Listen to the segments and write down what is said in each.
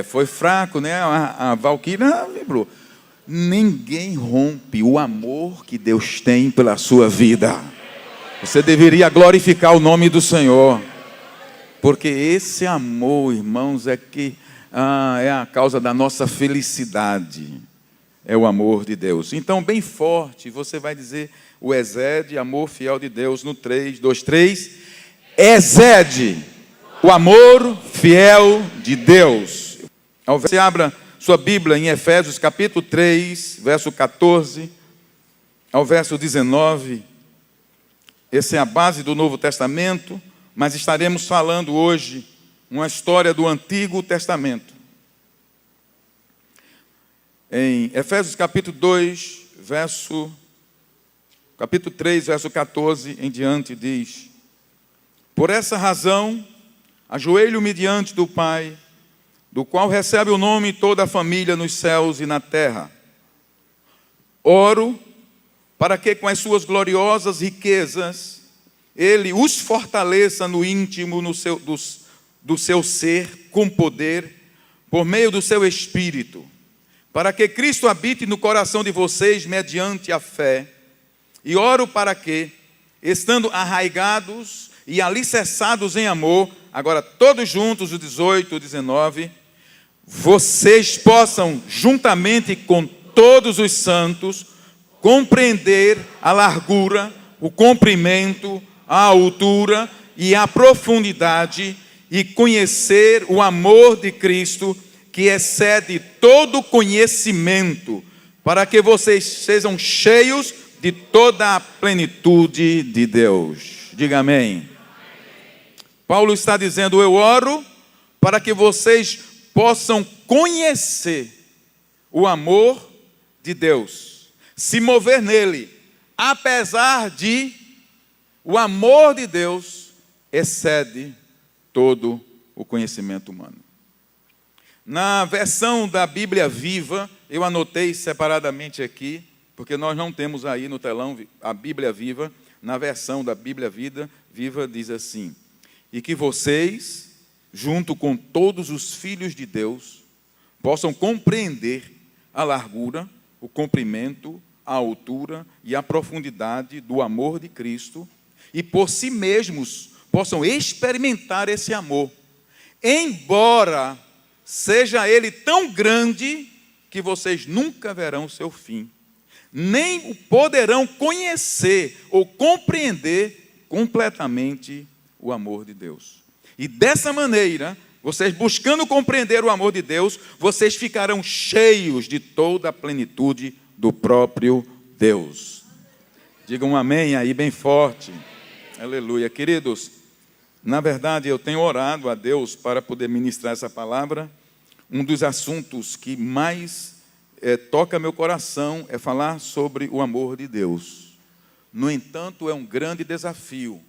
Foi fraco, né? A Valquíria vibrou. Ninguém rompe o amor que Deus tem pela sua vida. Você deveria glorificar o nome do Senhor. Porque esse amor, irmãos, é a causa da nossa felicidade. É o amor de Deus. Então, bem forte, você vai dizer o Ezede, amor fiel de Deus, no 3, 2, 3. Ezede, o amor fiel de Deus. Você abra sua Bíblia em Efésios capítulo 3, verso 14 ao verso 19. Essa é a base do Novo Testamento, mas estaremos falando hoje uma história do Antigo Testamento. Em Efésios capítulo 2, capítulo 3, verso 14 em diante, diz: por essa razão, ajoelho-me diante do Pai, do qual recebe o nome toda a família nos céus e na terra. Oro para que com as suas gloriosas riquezas Ele os fortaleça no íntimo do seu ser, com poder, por meio do seu Espírito, para que Cristo habite no coração de vocês mediante a fé. E oro para que, estando arraigados e alicerçados em amor, agora todos juntos, o 18, o 19, vocês possam, juntamente com todos os santos, compreender a largura, o comprimento, a altura e a profundidade, e conhecer o amor de Cristo, que excede todo conhecimento, para que vocês sejam cheios de toda a plenitude de Deus. Diga amém. Paulo está dizendo: eu oro para que vocês possam conhecer o amor de Deus, se mover nele, apesar de o amor de Deus excede todo o conhecimento humano. Na versão da Bíblia Viva, eu anotei separadamente aqui, porque nós não temos aí no telão a Bíblia Viva. Na versão da Bíblia Viva diz assim: e que vocês, junto com todos os filhos de Deus, possam compreender a largura, o comprimento, a altura e a profundidade do amor de Cristo, e por si mesmos possam experimentar esse amor, embora seja ele tão grande que vocês nunca verão o seu fim, nem poderão conhecer ou compreender completamente o amor de Deus. E dessa maneira, vocês buscando compreender o amor de Deus, vocês ficarão cheios de toda a plenitude do próprio Deus. Digam um amém aí bem forte. Aleluia. Queridos, na verdade eu tenho orado a Deus para poder ministrar essa palavra. Um dos assuntos que mais toca meu coração é falar sobre o amor de Deus. No entanto, é um grande desafio,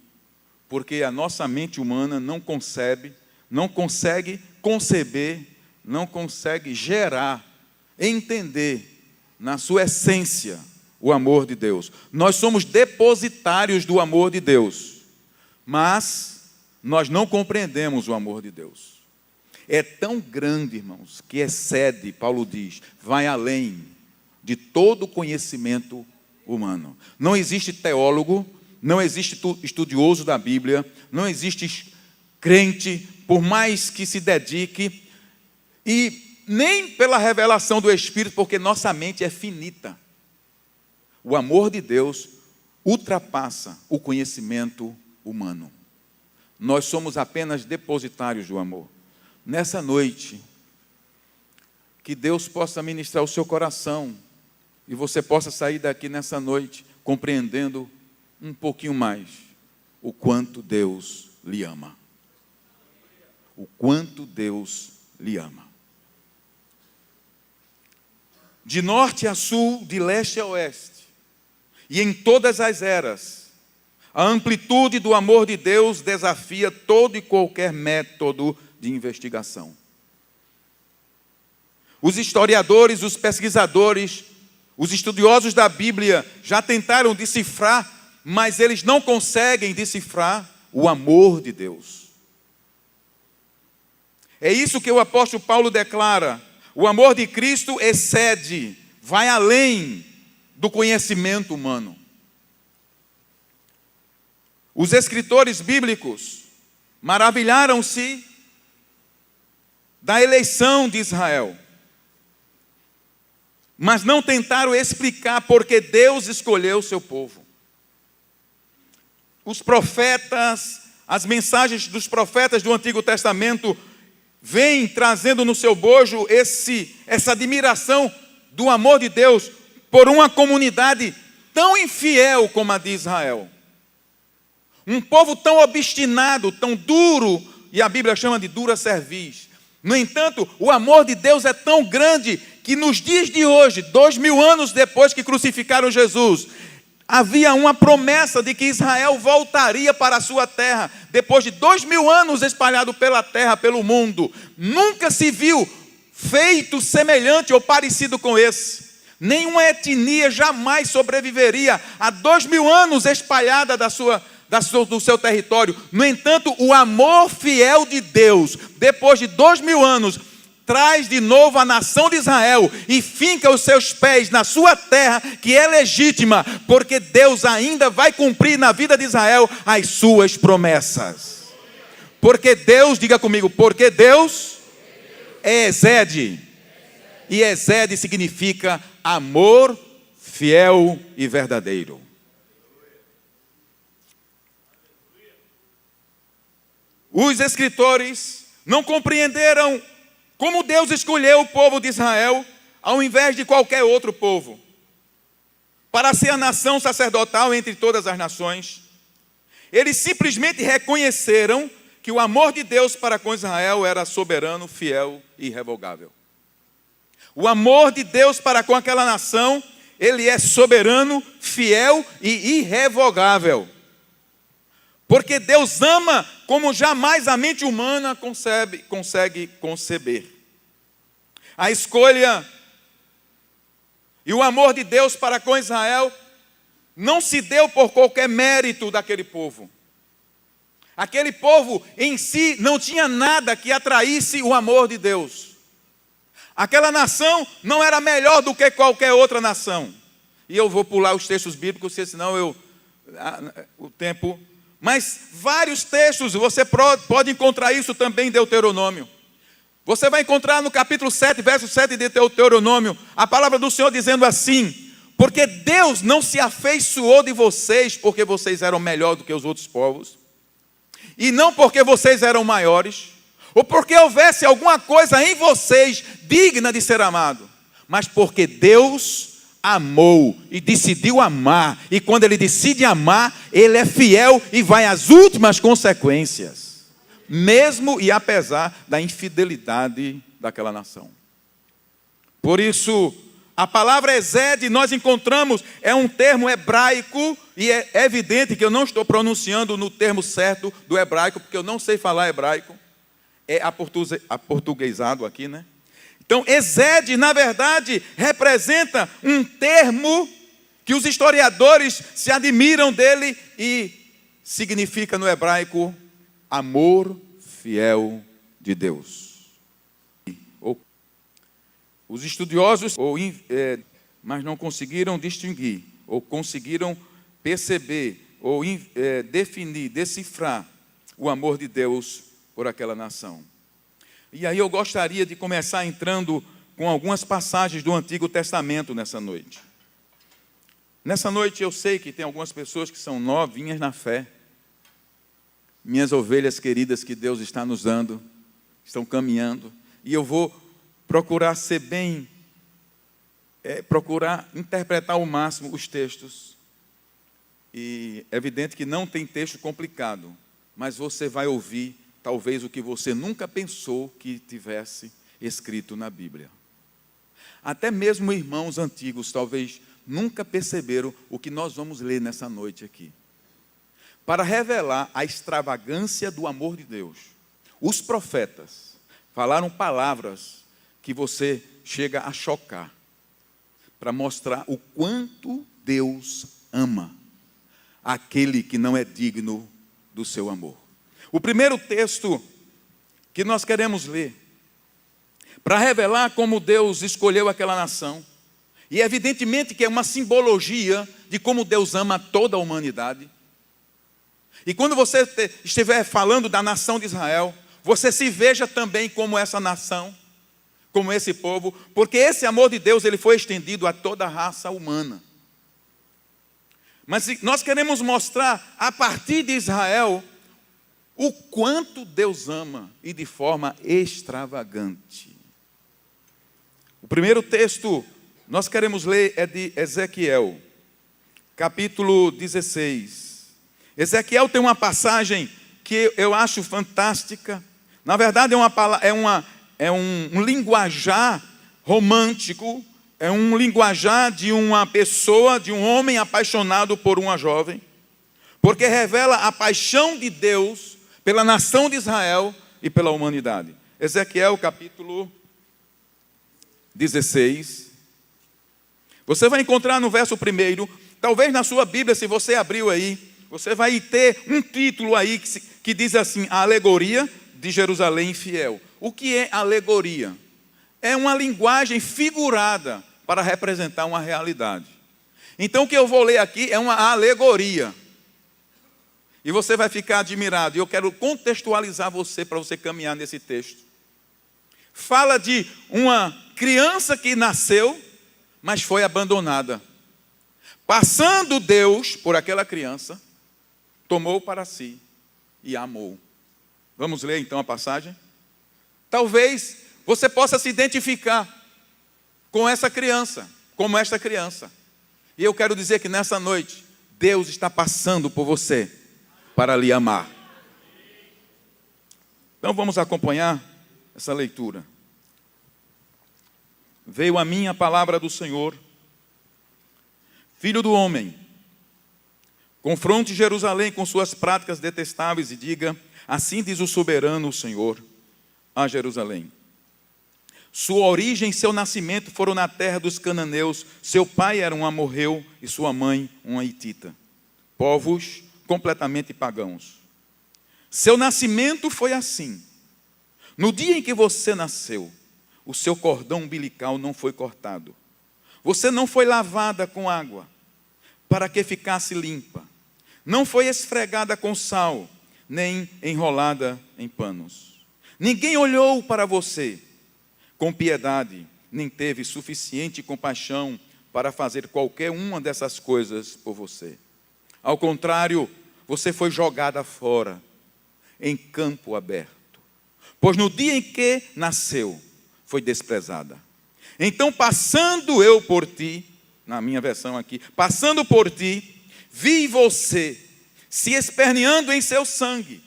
porque a nossa mente humana não consegue conceber, não consegue gerar, entender na sua essência o amor de Deus. Nós somos depositários do amor de Deus, mas nós não compreendemos o amor de Deus. É tão grande, irmãos, que excede, Paulo diz, vai além de todo conhecimento humano. Não existe teólogo, não existe estudioso da Bíblia, não existe crente, por mais que se dedique, e nem pela revelação do Espírito, porque nossa mente é finita. O amor de Deus ultrapassa o conhecimento humano. Nós somos apenas depositários do amor. Nessa noite, que Deus possa ministrar o seu coração e você possa sair daqui nessa noite compreendendo um pouquinho mais o quanto Deus lhe ama. O quanto Deus lhe ama. De norte a sul, de leste a oeste, e em todas as eras, a amplitude do amor de Deus desafia todo e qualquer método de investigação. Os historiadores, os pesquisadores, os estudiosos da Bíblia já tentaram decifrar, mas eles não conseguem decifrar o amor de Deus. É isso que o apóstolo Paulo declara. O amor de Cristo excede, vai além do conhecimento humano. Os escritores bíblicos maravilharam-se da eleição de Israel, mas não tentaram explicar por que Deus escolheu o seu povo. Os profetas, as mensagens dos profetas do Antigo Testamento vêm trazendo no seu bojo essa admiração do amor de Deus por uma comunidade tão infiel como a de Israel. Um povo tão obstinado, tão duro, e a Bíblia chama de dura cerviz. No entanto, o amor de Deus é tão grande que nos dias de hoje, 2000 anos depois que crucificaram Jesus, havia uma promessa de que Israel voltaria para a sua terra, depois de 2000 anos espalhado pela terra, pelo mundo. Nunca se viu feito semelhante ou parecido com esse. Nenhuma etnia jamais sobreviveria a 2000 anos espalhada do seu território. No entanto, o amor fiel de Deus, depois de 2000 anos, traz de novo a nação de Israel e finca os seus pés na sua terra, que é legítima, porque Deus ainda vai cumprir na vida de Israel as suas promessas. Porque Deus, diga comigo, porque Deus é Ezede. E Ezede significa amor fiel e verdadeiro. Os escritores não compreenderam como Deus escolheu o povo de Israel ao invés de qualquer outro povo, para ser a nação sacerdotal entre todas as nações. Eles simplesmente reconheceram que o amor de Deus para com Israel era soberano, fiel e irrevogável. O amor de Deus para com aquela nação, ele é soberano, fiel e irrevogável. Porque Deus ama como jamais a mente humana consegue conceber. A escolha e o amor de Deus para com Israel não se deu por qualquer mérito daquele povo. Aquele povo em si não tinha nada que atraísse o amor de Deus. Aquela nação não era melhor do que qualquer outra nação. E eu vou pular os textos bíblicos, porque senão o tempo... Mas vários textos, você pode encontrar isso também em Deuteronômio. Você vai encontrar no capítulo 7, verso 7 de Deuteronômio, a palavra do Senhor dizendo assim: porque Deus não se afeiçoou de vocês porque vocês eram melhor do que os outros povos, e não porque vocês eram maiores, ou porque houvesse alguma coisa em vocês digna de ser amado, mas porque Deus amou e decidiu amar, e quando Ele decide amar, Ele é fiel e vai às últimas consequências, mesmo e apesar da infidelidade daquela nação. Por isso, a palavra Ezede, nós encontramos, é um termo hebraico, e é evidente que eu não estou pronunciando no termo certo do hebraico, porque eu não sei falar hebraico, é aportuguesado aqui, né? Então, Ezede, na verdade, representa um termo que os historiadores se admiram dele e significa no hebraico amor fiel de Deus. Os estudiosos, mas não conseguiram distinguir, ou conseguiram perceber, ou definir, decifrar o amor de Deus por aquela nação. E aí eu gostaria de começar entrando com algumas passagens do Antigo Testamento nessa noite. Nessa noite eu sei que tem algumas pessoas que são novinhas na fé. Minhas ovelhas queridas que Deus está nos dando, estão caminhando. E eu vou procurar ser bem, procurar interpretar ao máximo os textos. E é evidente que não tem texto complicado, mas você vai ouvir talvez o que você nunca pensou que tivesse escrito na Bíblia. Até mesmo irmãos antigos talvez nunca perceberam o que nós vamos ler nessa noite aqui. Para revelar a extravagância do amor de Deus, os profetas falaram palavras que você chega a chocar, para mostrar o quanto Deus ama aquele que não é digno do seu amor. O primeiro texto que nós queremos ler, para revelar como Deus escolheu aquela nação. E evidentemente que é uma simbologia de como Deus ama toda a humanidade. E quando você estiver falando da nação de Israel, você se veja também como essa nação, como esse povo, porque esse amor de Deus ele foi estendido a toda a raça humana. Mas nós queremos mostrar, a partir de Israel, o quanto Deus ama e de forma extravagante. O primeiro texto nós queremos ler é de Ezequiel, capítulo 16. Ezequiel tem uma passagem que eu acho fantástica. Na verdade é um linguajar romântico, é um linguajar de uma pessoa, de um homem apaixonado por uma jovem, porque revela a paixão de Deus pela nação de Israel e pela humanidade. Ezequiel capítulo 16. Você vai encontrar no verso 1, talvez na sua Bíblia, se você abriu aí, você vai ter um título aí que diz assim: a alegoria de Jerusalém infiel. O que é alegoria? É uma linguagem figurada para representar uma realidade. Então o que eu vou ler aqui é uma alegoria. E você vai ficar admirado. E eu quero contextualizar você para você caminhar nesse texto. Fala de uma criança que nasceu, mas foi abandonada. Passando Deus por aquela criança, tomou para si e a amou. Vamos ler então a passagem? Talvez você possa se identificar com essa criança, como esta criança. E eu quero dizer que nessa noite, Deus está passando por você para lhe amar. Então vamos acompanhar essa leitura. Veio a mim a palavra do Senhor: filho do homem, confronte Jerusalém com suas práticas detestáveis e diga: assim diz o soberano, o Senhor, a Jerusalém. Sua origem e seu nascimento foram na terra dos cananeus. Seu pai era um amorreu e sua mãe uma hitita. Povos completamente pagãos. Seu nascimento foi assim. No dia em que você nasceu, o seu cordão umbilical não foi cortado. Você não foi lavada com água para que ficasse limpa. Não foi esfregada com sal, nem enrolada em panos. Ninguém olhou para você com piedade, nem teve suficiente compaixão para fazer qualquer uma dessas coisas por você. Ao contrário, você foi jogada fora, em campo aberto. Pois no dia em que nasceu, foi desprezada. Então, passando eu por ti, na minha versão aqui, passando por ti, vi você se esperneando em seu sangue.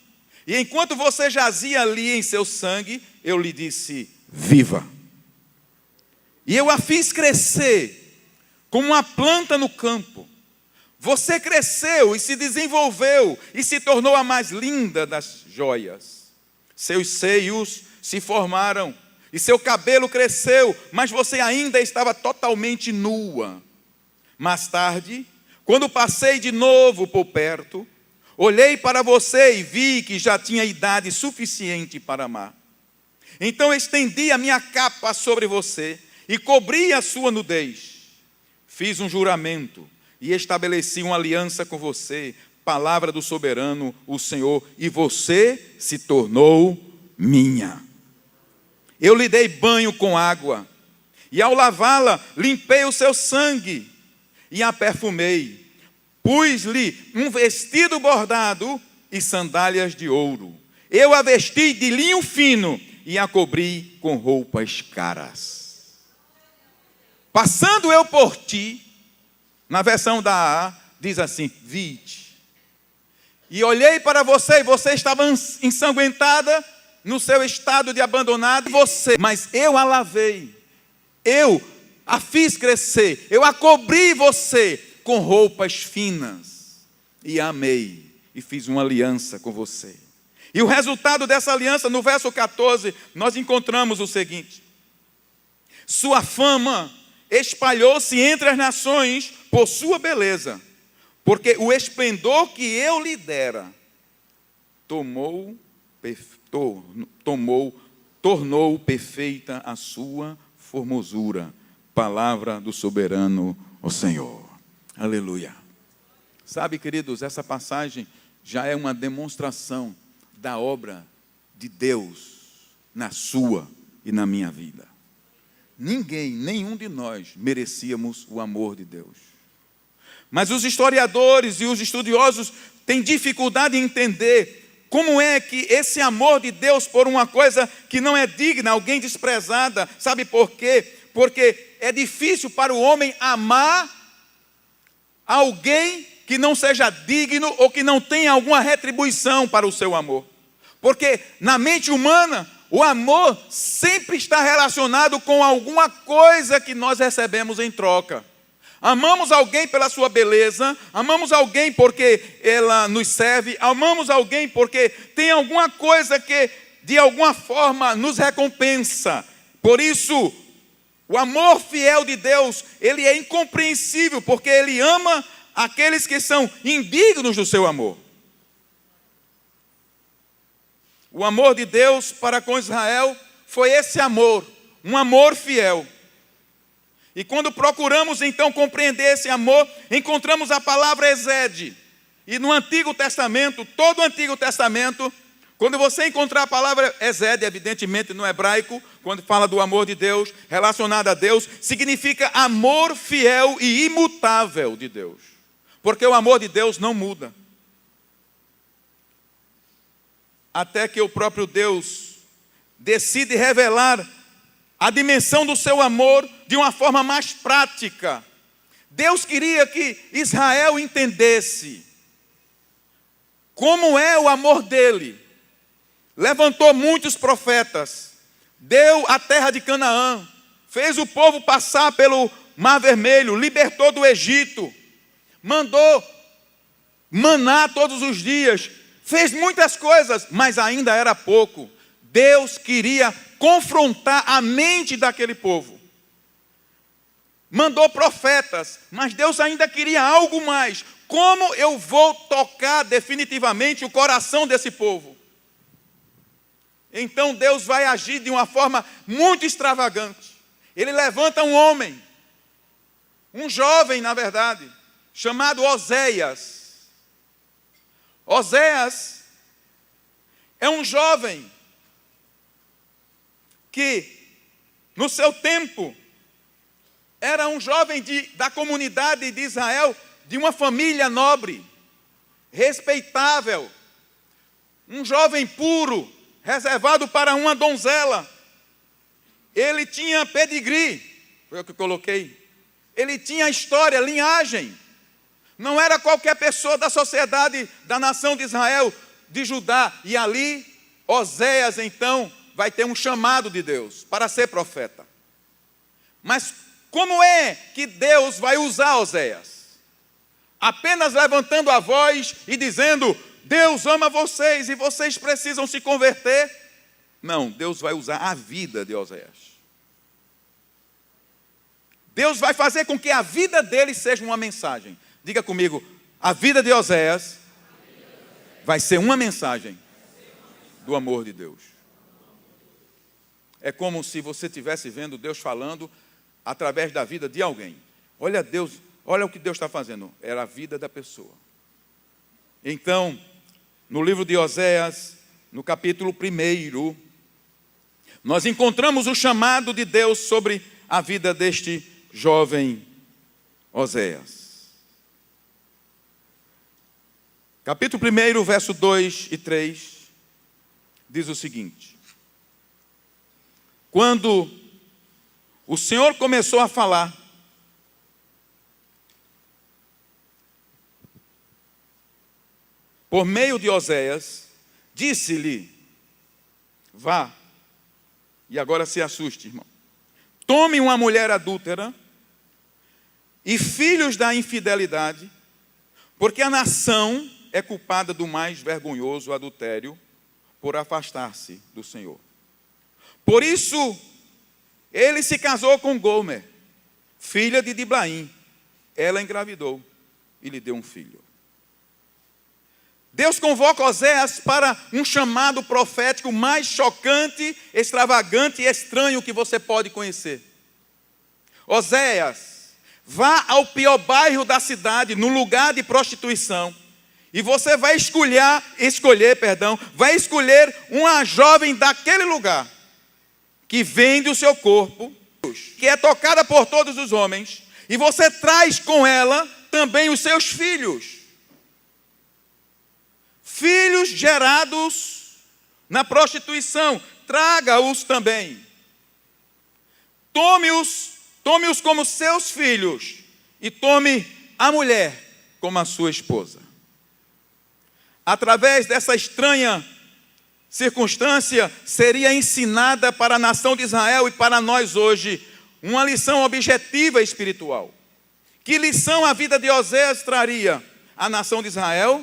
E enquanto você jazia ali em seu sangue, eu lhe disse: viva. E eu a fiz crescer como uma planta no campo. Você cresceu e se desenvolveu e se tornou a mais linda das joias. Seus seios se formaram e seu cabelo cresceu, mas você ainda estava totalmente nua. Mais tarde, quando passei de novo por perto, olhei para você e vi que já tinha idade suficiente para amar. Então estendi a minha capa sobre você e cobri a sua nudez. Fiz um juramento e estabeleci uma aliança com você, palavra do soberano, o Senhor, e você se tornou minha. Eu lhe dei banho com água, e ao lavá-la, limpei o seu sangue e a perfumei. Pus-lhe um vestido bordado e sandálias de ouro. Eu a vesti de linho fino e a cobri com roupas caras. Passando eu por ti, na versão da A, diz assim: vi-te. E olhei para você, e você estava ensanguentada no seu estado de abandonado. Mas eu a lavei, eu a fiz crescer, eu a cobri você com roupas finas, e a amei, e fiz uma aliança com você. E o resultado dessa aliança, no verso 14, nós encontramos o seguinte: sua fama espalhou-se entre as nações por sua beleza, porque o esplendor que eu lhe dera tomou tornou perfeita a sua formosura. Palavra do soberano, o Senhor. Aleluia. Sabe, queridos, essa passagem já é uma demonstração da obra de Deus na sua e na minha vida. Nenhum de nós merecíamos o amor de Deus. Mas os historiadores e os estudiosos têm dificuldade em entender como é que esse amor de Deus por uma coisa que não é digna, alguém desprezada, sabe por quê? Porque é difícil para o homem amar alguém que não seja digno ou que não tenha alguma retribuição para o seu amor. Porque na mente humana, o amor sempre está relacionado com alguma coisa que nós recebemos em troca. Amamos alguém pela sua beleza, amamos alguém porque ela nos serve, amamos alguém porque tem alguma coisa que de alguma forma nos recompensa. Por isso, o amor fiel de Deus, ele é incompreensível, porque ele ama aqueles que são indignos do seu amor. O amor de Deus para com Israel foi esse amor, um amor fiel. E quando procuramos então compreender esse amor, encontramos a palavra Esed. E no Antigo Testamento, todo o Antigo Testamento, quando você encontrar a palavra Esed, evidentemente no hebraico, quando fala do amor de Deus, relacionado a Deus, significa amor fiel e imutável de Deus. Porque o amor de Deus não muda. Até que o próprio Deus decide revelar a dimensão do seu amor de uma forma mais prática. Deus queria que Israel entendesse como é o amor dele. Levantou muitos profetas, deu a terra de Canaã, fez o povo passar pelo Mar Vermelho, libertou do Egito, mandou maná todos os dias, fez muitas coisas, mas ainda era pouco. Deus queria confrontar a mente daquele povo. Mandou profetas, mas Deus ainda queria algo mais. Como eu vou tocar definitivamente o coração desse povo? Então Deus vai agir de uma forma muito extravagante. Ele levanta um homem, um jovem na verdade, chamado Oséias. Oséias é um jovem que, no seu tempo, era um jovem da comunidade de Israel, de uma família nobre, respeitável, um jovem puro, reservado para uma donzela. Ele tinha pedigree, foi o que eu coloquei. Ele tinha história, linhagem. Não era qualquer pessoa da sociedade da nação de Israel, de Judá. E ali, Oséias, então, vai ter um chamado de Deus para ser profeta. Mas como é que Deus vai usar Oséias? Apenas levantando a voz e dizendo: Deus ama vocês e vocês precisam se converter? Não, Deus vai usar a vida de Oséias. Deus vai fazer com que a vida dele seja uma mensagem. Diga comigo, a vida de Oséias vai ser uma mensagem do amor de Deus. É como se você estivesse vendo Deus falando através da vida de alguém. Olha Deus, olha o que Deus está fazendo. Era a vida da pessoa. Então, no livro de Oséias, no capítulo 1, nós encontramos o chamado de Deus sobre a vida deste jovem Oséias. Capítulo 1, verso 2 e 3, diz o seguinte: quando o Senhor começou a falar, por meio de Oséias, disse-lhe: vá, e agora se assuste, irmão, tome uma mulher adúltera e filhos da infidelidade, porque a nação é culpada do mais vergonhoso adultério por afastar-se do Senhor. Por isso, ele se casou com Gomer, filha de Diblaim. Ela engravidou e lhe deu um filho. Deus convoca Oséias para um chamado profético mais chocante, extravagante e estranho que você pode conhecer. Oséias, vá ao pior bairro da cidade, no lugar de prostituição, e você vai escolher uma jovem daquele lugar, que vende o seu corpo, que é tocada por todos os homens, e você traz com ela também os seus filhos. Filhos gerados na prostituição, traga-os também. Tome-os como seus filhos e tome a mulher como a sua esposa. Através dessa estranha circunstância, seria ensinada para a nação de Israel e para nós hoje uma lição objetiva espiritual. Que lição a vida de Oséias traria? A nação de Israel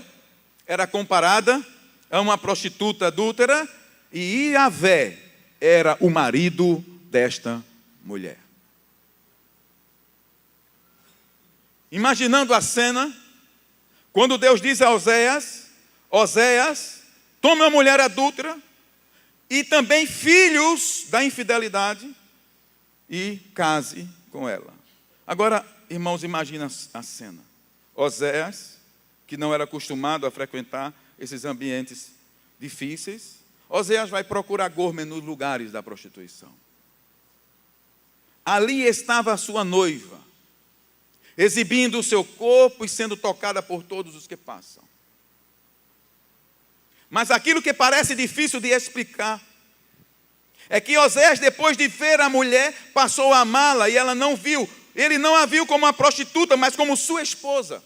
era comparada a uma prostituta adúltera e Iavé era o marido desta mulher. Imaginando a cena, quando Deus diz a Oséias, tome uma mulher adúltera e também filhos da infidelidade e case com ela. Agora, irmãos, imagina a cena. Oséias, que não era acostumado a frequentar esses ambientes difíceis, Oséias vai procurar Gomer nos lugares da prostituição. Ali estava a sua noiva, exibindo o seu corpo e sendo tocada por todos os que passam. Mas aquilo que parece difícil de explicar é que Oséias, depois de ver a mulher, passou a amá-la e ela não viu. Ele não a viu como uma prostituta, mas como sua esposa.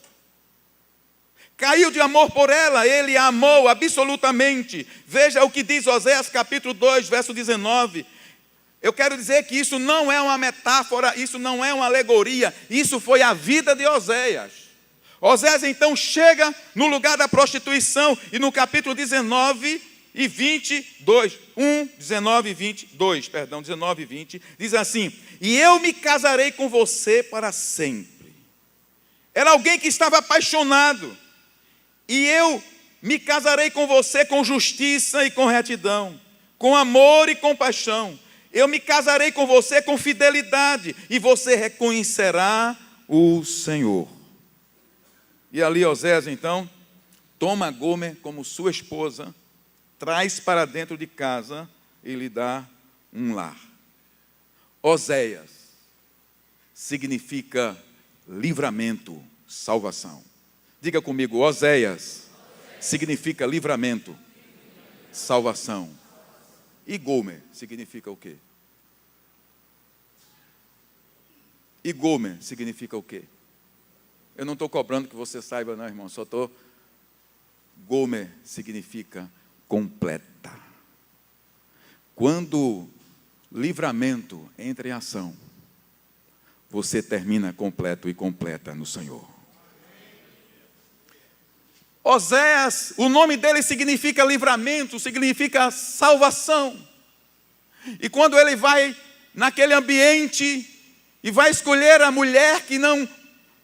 Caiu de amor por ela, ele a amou absolutamente. Veja o que diz Oséias capítulo 2, verso 19. Eu quero dizer que isso não é uma metáfora, isso não é uma alegoria, isso foi a vida de Oséias. Oséias então chega no lugar da prostituição e no capítulo 19 e 22, 19 e 20, diz assim: e eu me casarei com você para sempre. Era alguém que estava apaixonado. E eu me casarei com você com justiça e com retidão, com amor e compaixão. Eu me casarei com você com fidelidade, e você reconhecerá o Senhor. E ali Oséias, então, toma Gomer como sua esposa, traz para dentro de casa e lhe dá um lar. Oséias significa livramento, salvação. Diga comigo, Oséias significa livramento, salvação. E Gomer significa o quê? E Gomer significa o quê? Eu não estou cobrando que você saiba, não, irmão. Só estou... Gomer significa completa. Quando livramento entra em ação, você termina completo e completa no Senhor. Oséias, o nome dele significa livramento, significa salvação. E quando ele vai naquele ambiente e vai escolher a mulher que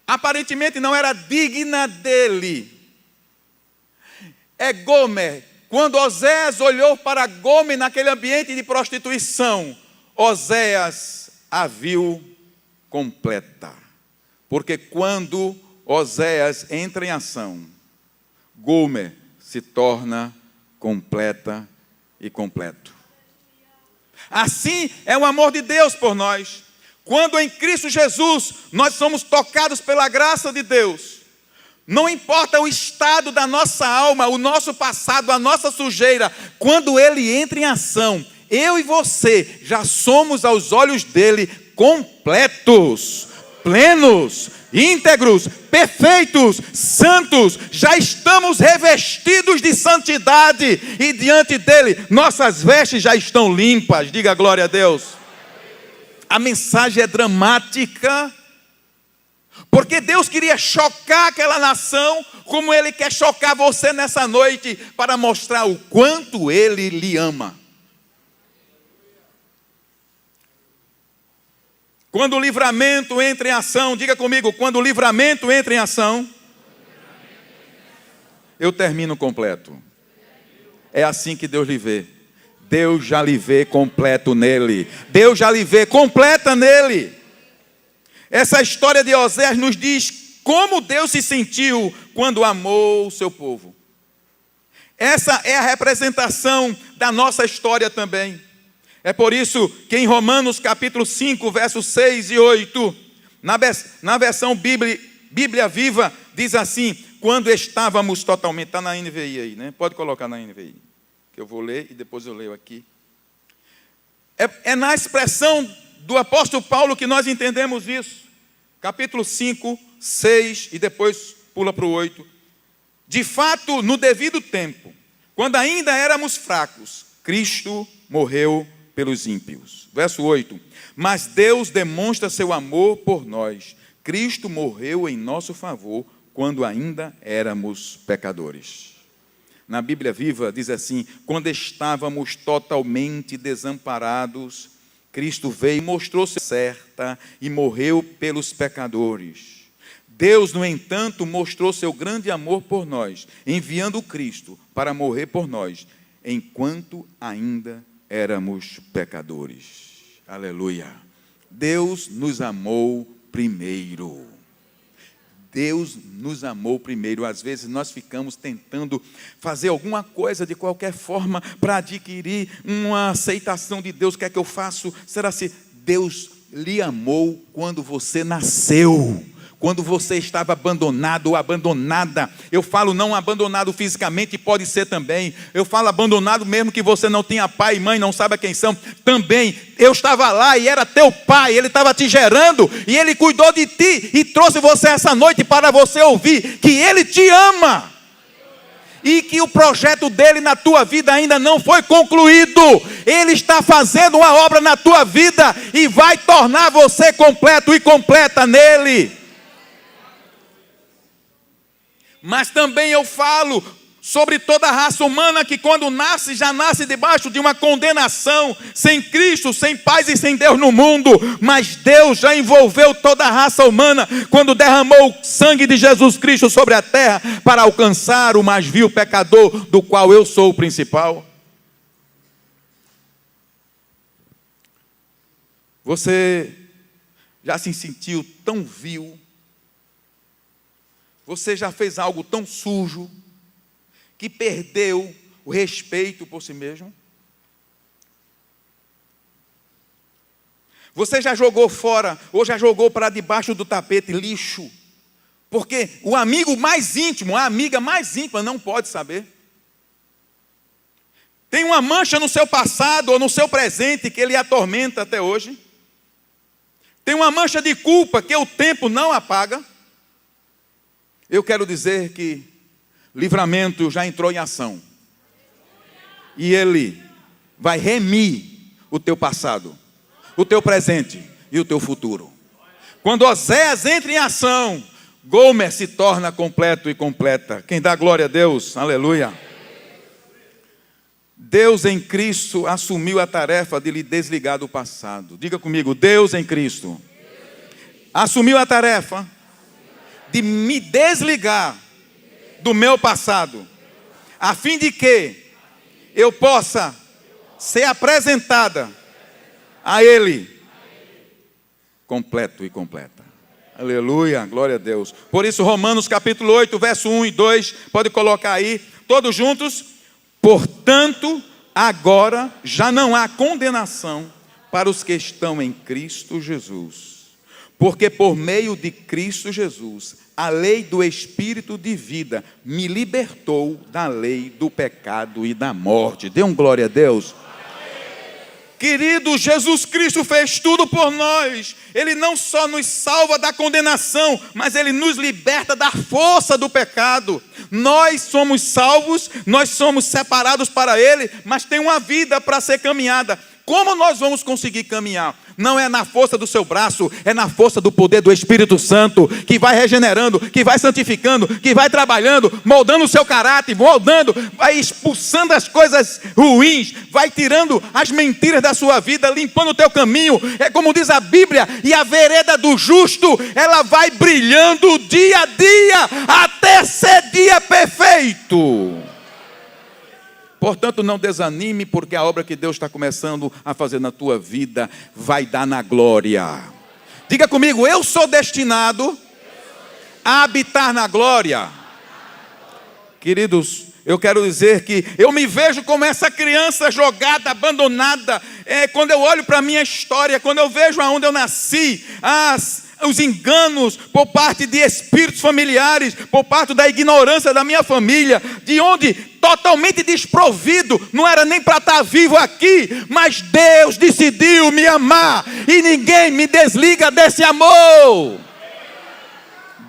aparentemente não era digna dele, é Gomer. Quando Oséias olhou para Gomer naquele ambiente de prostituição, Oséias a viu completa. Porque quando Oséias entra em ação, Gomer se torna completa e completo. Assim é o amor de Deus por nós. Quando em Cristo Jesus nós somos tocados pela graça de Deus, não importa o estado da nossa alma, o nosso passado, a nossa sujeira, quando Ele entra em ação, eu e você já somos aos olhos dEle completos, plenos, íntegros, perfeitos, santos, já estamos revestidos de santidade e diante dele nossas vestes já estão limpas. Diga glória a Deus. A mensagem é dramática, porque Deus queria chocar aquela nação, como Ele quer chocar você nessa noite, para mostrar o quanto Ele lhe ama. Quando o livramento entra em ação, diga comigo, quando o livramento entra em ação, eu termino completo. É assim que Deus lhe vê. Deus já lhe vê completo nele. Deus já lhe vê completa nele. Essa história de Oséias nos diz como Deus se sentiu quando amou o seu povo. Essa é a representação da nossa história também. É por isso que em Romanos capítulo 5, versos 6 e 8, na versão Bíblia Viva, diz assim: quando estávamos totalmente, está na NVI aí, né? Pode colocar na NVI, que eu vou ler e depois eu leio aqui. É na expressão do apóstolo Paulo que nós entendemos isso. Capítulo 5, 6 e depois pula para o 8. De fato, no devido tempo, quando ainda éramos fracos, Cristo morreu pelos ímpios. Verso 8. Mas Deus demonstra seu amor por nós. Cristo morreu em nosso favor quando ainda éramos pecadores. Na Bíblia Viva diz assim: quando estávamos totalmente desamparados, Cristo veio e mostrou-se certa e morreu pelos pecadores. Deus, no entanto, mostrou seu grande amor por nós, enviando Cristo para morrer por nós, enquanto ainda éramos pecadores. Aleluia. Deus nos amou primeiro. Deus nos amou primeiro. Às vezes nós ficamos tentando fazer alguma coisa de qualquer forma para adquirir uma aceitação de Deus. O que é que eu faço? Será que Deus lhe amou quando você nasceu? Quando você estava abandonado ou abandonada? Eu falo não abandonado fisicamente, pode ser também. Eu falo abandonado mesmo que você não tinha pai e mãe, não sabe quem são. Também, eu estava lá e era teu pai, ele estava te gerando e ele cuidou de ti e trouxe você essa noite para você ouvir que ele te ama. E que o projeto dele na tua vida ainda não foi concluído. Ele está fazendo uma obra na tua vida e vai tornar você completo e completa nele. Mas também eu falo sobre toda a raça humana que quando nasce, já nasce debaixo de uma condenação, sem Cristo, sem paz e sem Deus no mundo. Mas Deus já envolveu toda a raça humana quando derramou o sangue de Jesus Cristo sobre a terra para alcançar o mais vil pecador, do qual eu sou o principal. Você já se sentiu tão vil? Você já fez algo tão sujo que perdeu o respeito por si mesmo? Você já jogou fora ou já jogou para debaixo do tapete lixo? Porque o amigo mais íntimo, a amiga mais íntima não pode saber. Tem uma mancha no seu passado ou no seu presente que ele atormenta até hoje. Tem uma mancha de culpa que o tempo não apaga. Eu quero dizer que Livramento já entrou em ação. E ele vai remir o teu passado, o teu presente e o teu futuro. Quando Oséias entra em ação, Gomer se torna completo e completa. Quem dá glória a Deus? Aleluia. Deus em Cristo assumiu a tarefa de lhe desligar do passado. Diga comigo, Deus em Cristo assumiu a tarefa de me desligar do meu passado, a fim de que eu possa ser apresentada a Ele completo e completa. Aleluia, glória a Deus. Por isso Romanos capítulo 8, verso 1 e 2, pode colocar aí, todos juntos. Portanto, agora já não há condenação para os que estão em Cristo Jesus. Porque por meio de Cristo Jesus, a lei do Espírito de vida me libertou da lei do pecado e da morte. Dê um glória a Deus. Querido, Jesus Cristo fez tudo por nós. Ele não só nos salva da condenação, mas Ele nos liberta da força do pecado. Nós somos salvos, nós somos separados para Ele, mas tem uma vida para ser caminhada. Como nós vamos conseguir caminhar? Não é na força do seu braço, é na força do poder do Espírito Santo, que vai regenerando, que vai santificando, que vai trabalhando, moldando o seu caráter, moldando, vai expulsando as coisas ruins, vai tirando as mentiras da sua vida, limpando o teu caminho. É como diz a Bíblia, e a vereda do justo, ela vai brilhando dia a dia, até ser dia perfeito. Portanto, não desanime, porque a obra que Deus está começando a fazer na tua vida vai dar na glória. Diga comigo, eu sou destinado a habitar na glória. Queridos, eu quero dizer que eu me vejo como essa criança jogada, abandonada. Quando eu olho para a minha história, quando eu vejo aonde eu nasci, os enganos por parte de espíritos familiares, por parte da ignorância da minha família, de onde totalmente desprovido, não era nem para estar vivo aqui, mas Deus decidiu me amar, e ninguém me desliga desse amor.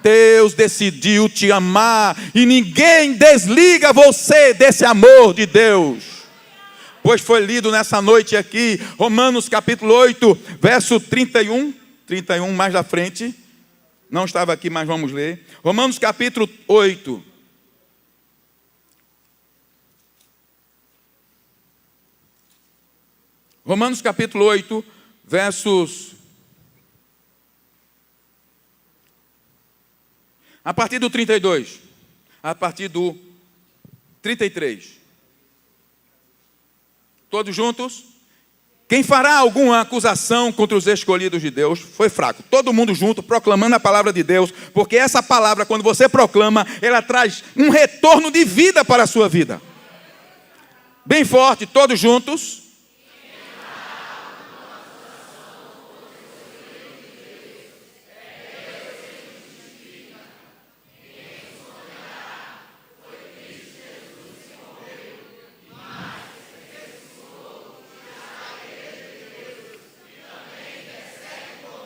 Deus decidiu te amar, e ninguém desliga você desse amor de Deus. Pois foi lido nessa noite aqui, Romanos capítulo 8, verso 31, mais da frente, não estava aqui, mas vamos ler. Romanos capítulo 8. Romanos capítulo 8, versos... a partir do 32, a partir do 33. Todos juntos? Quem fará alguma acusação contra os escolhidos de Deus foi fraco. Todo mundo junto, proclamando a palavra de Deus, porque essa palavra, quando você proclama, ela traz um retorno de vida para a sua vida. Bem forte, todos juntos.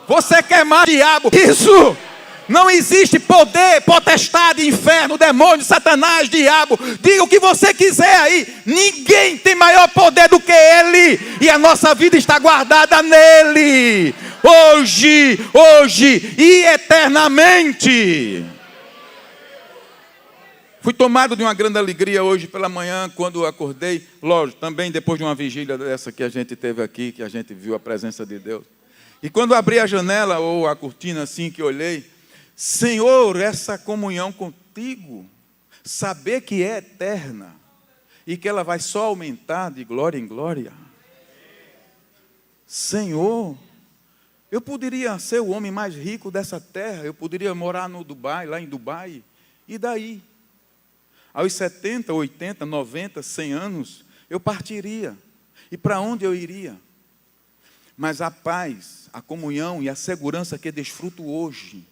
Você quer mais diabo? Isso! Não existe poder, potestade, inferno, demônio, satanás, diabo. Diga o que você quiser aí. Ninguém tem maior poder do que ele. E a nossa vida está guardada nele. Hoje e eternamente. Fui tomado de uma grande alegria hoje pela manhã, quando acordei. Lógico, também depois de uma vigília dessa que a gente teve aqui, que a gente viu a presença de Deus. E quando abri a janela ou a cortina assim que olhei, Senhor, essa comunhão contigo, saber que é eterna e que ela vai só aumentar de glória em glória. Senhor, eu poderia ser o homem mais rico dessa terra, eu poderia morar no Dubai, lá em Dubai, e daí? Aos 70, 80, 90, 100 anos, eu partiria. E para onde eu iria? Mas a paz, a comunhão e a segurança que eu desfruto hoje,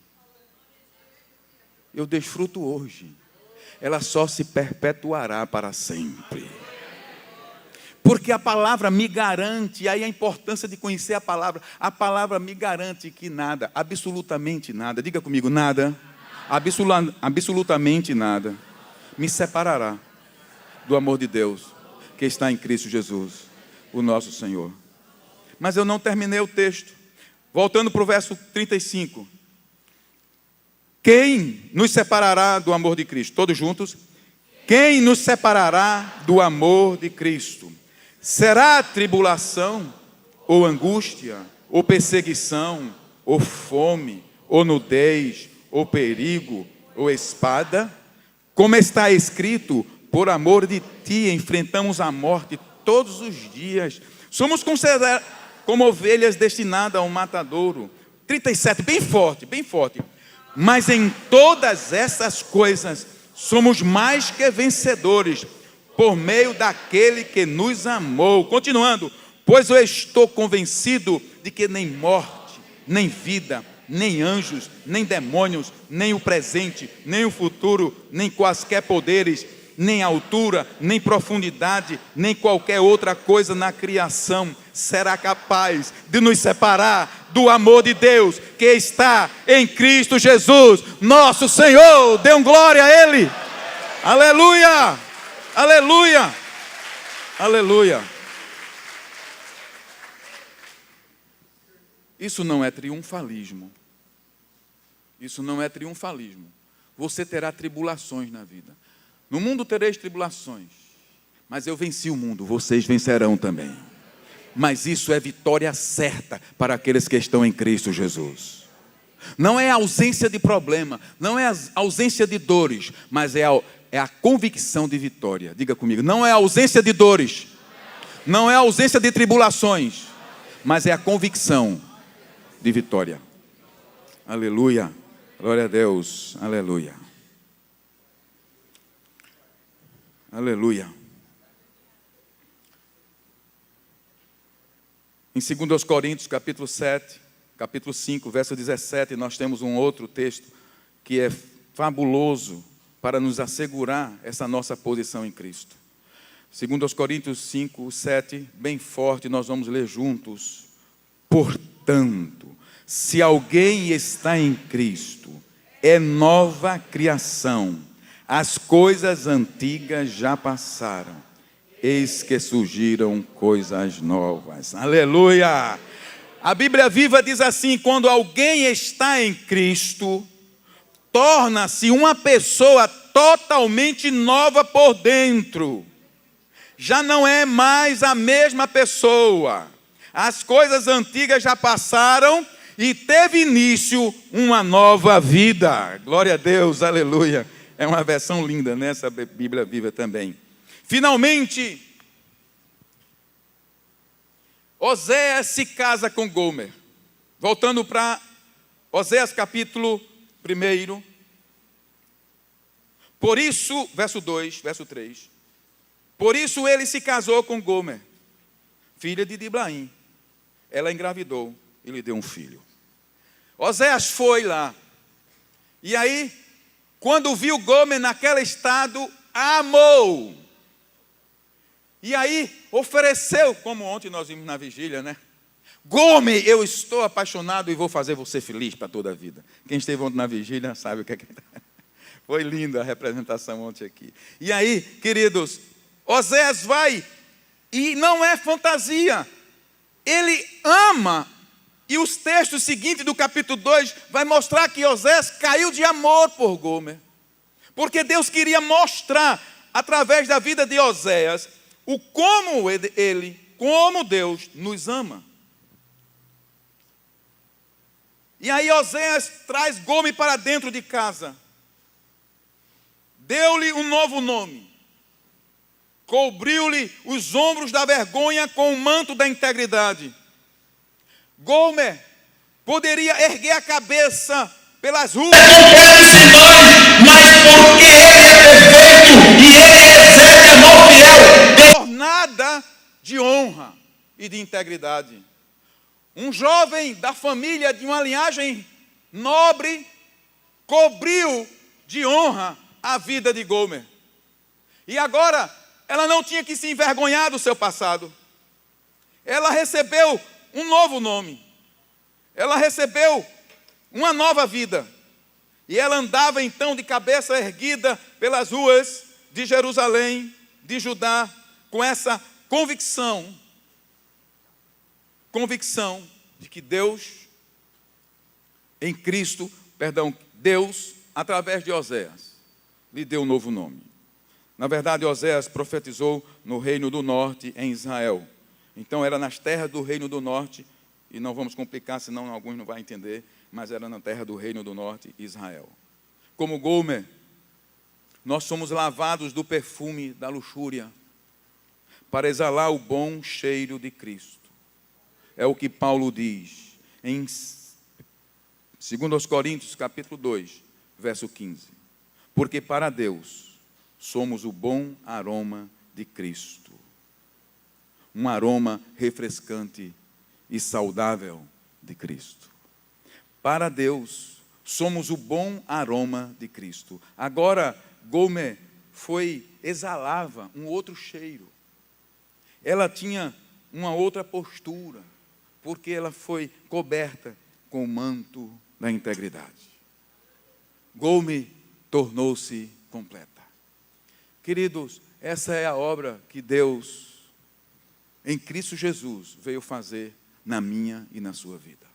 ela só se perpetuará para sempre. Porque a palavra me garante, e aí a importância de conhecer a palavra me garante que nada, absolutamente nada, diga comigo, nada, absolutamente nada, me separará do amor de Deus, que está em Cristo Jesus, o nosso Senhor. Mas eu não terminei o texto. Voltando para o verso 35. Quem nos separará do amor de Cristo? Todos juntos. Quem nos separará do amor de Cristo? Será tribulação, ou angústia, ou perseguição, ou fome, ou nudez, ou perigo, ou espada? Como está escrito, por amor de ti enfrentamos a morte todos os dias. Somos considerados como ovelhas destinadas ao matadouro. 37, bem forte, bem forte. Mas em todas essas coisas, somos mais que vencedores, por meio daquele que nos amou. Continuando, pois eu estou convencido de que nem morte, nem vida, nem anjos, nem demônios, nem o presente, nem o futuro, nem quaisquer poderes, nem altura, nem profundidade, nem qualquer outra coisa na criação será capaz de nos separar do amor de Deus que está em Cristo Jesus, nosso Senhor. Dê glória a Ele. Aleluia, aleluia, aleluia. Isso não é triunfalismo. Isso não é triunfalismo. Você terá tribulações na vida. No mundo tereis tribulações, mas eu venci o mundo, vocês vencerão também. Mas isso é vitória certa para aqueles que estão em Cristo Jesus. Não é ausência de problema, não é ausência de dores, mas é a convicção de vitória. Diga comigo, não é ausência de dores, não é ausência de tribulações, mas é a convicção de vitória. Aleluia, glória a Deus, aleluia. Aleluia. Em 2 Coríntios, capítulo 7, capítulo 5, verso 17, nós temos um outro texto que é fabuloso para nos assegurar essa nossa posição em Cristo. 2 Coríntios 5, 7, bem forte, nós vamos ler juntos. Portanto, se alguém está em Cristo, é nova criação. As coisas antigas já passaram, eis que surgiram coisas novas. Aleluia! A Bíblia Viva diz assim: quando alguém está em Cristo, torna-se uma pessoa totalmente nova por dentro. Já não é mais a mesma pessoa. As coisas antigas já passaram e teve início uma nova vida. Glória a Deus, aleluia. É uma versão linda, né? Essa Bíblia Viva também. Finalmente, Oséias se casa com Gomer. Voltando para Oséias capítulo 1. Por isso, verso 2, verso 3. Por isso ele se casou com Gomer, filha de Diblaim. Ela engravidou e lhe deu um filho. Oséias foi lá. E aí, quando viu Gomer naquele estado, amou. E aí, ofereceu, como ontem nós vimos na vigília, né? Gomer, eu estou apaixonado e vou fazer você feliz para toda a vida. Quem esteve ontem na vigília sabe o que é que... Foi linda a representação ontem aqui. E aí, queridos, Oséias vai, e não é fantasia. Ele ama, e os textos seguintes do capítulo 2 vai mostrar que Oséias caiu de amor por Gomer. Porque Deus queria mostrar, através da vida de Oséias, como Deus nos ama. E aí Oséias traz Gomer para dentro de casa. Deu-lhe um novo nome. Cobriu-lhe os ombros da vergonha com o manto da integridade. Gomer poderia erguer a cabeça pelas ruas, mas porque ele é perfeito e ele exerce amor fiel, jornada de honra e de integridade. Um jovem da família de uma linhagem nobre cobriu de honra a vida de Gomer. E agora ela não tinha que se envergonhar do seu passado. Ela recebeu um novo nome. Ela recebeu uma nova vida. E ela andava então de cabeça erguida pelas ruas de Jerusalém, de Judá, com essa convicção de que Deus, Deus, através de Oséias, lhe deu um novo nome. Na verdade, Oséias profetizou no reino do norte, em Israel. Então, era nas terras do reino do norte, e não vamos complicar, senão alguns não vão entender, mas era na terra do reino do norte, Israel. Como Gomer, nós somos lavados do perfume da luxúria, para exalar o bom cheiro de Cristo. É o que Paulo diz em 2 Coríntios, capítulo 2, verso 15. Porque para Deus somos o bom aroma de Cristo. Um aroma refrescante e saudável de Cristo. Para Deus, somos o bom aroma de Cristo. Agora, Gomer exalava um outro cheiro. Ela tinha uma outra postura, porque ela foi coberta com o manto da integridade. Gomer tornou-se completa. Queridos, essa é a obra que Deus, em Cristo Jesus, veio fazer na minha e na sua vida.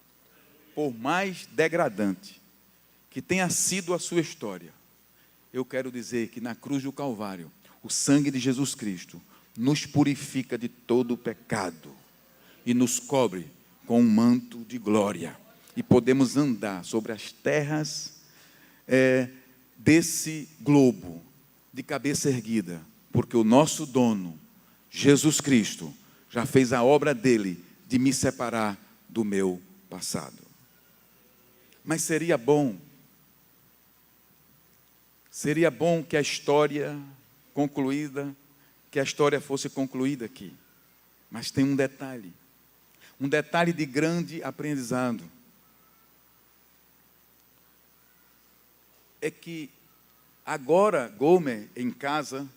por mais degradante que tenha sido a sua história, eu quero dizer que na cruz do Calvário, o sangue de Jesus Cristo nos purifica de todo o pecado e nos cobre com um manto de glória. E podemos andar sobre as terras desse globo, de cabeça erguida, porque o nosso dono, Jesus Cristo, já fez a obra dele de me separar do meu passado. Mas seria bom que a história fosse concluída aqui. Mas tem um detalhe de grande aprendizado. É que agora Gomer em casa,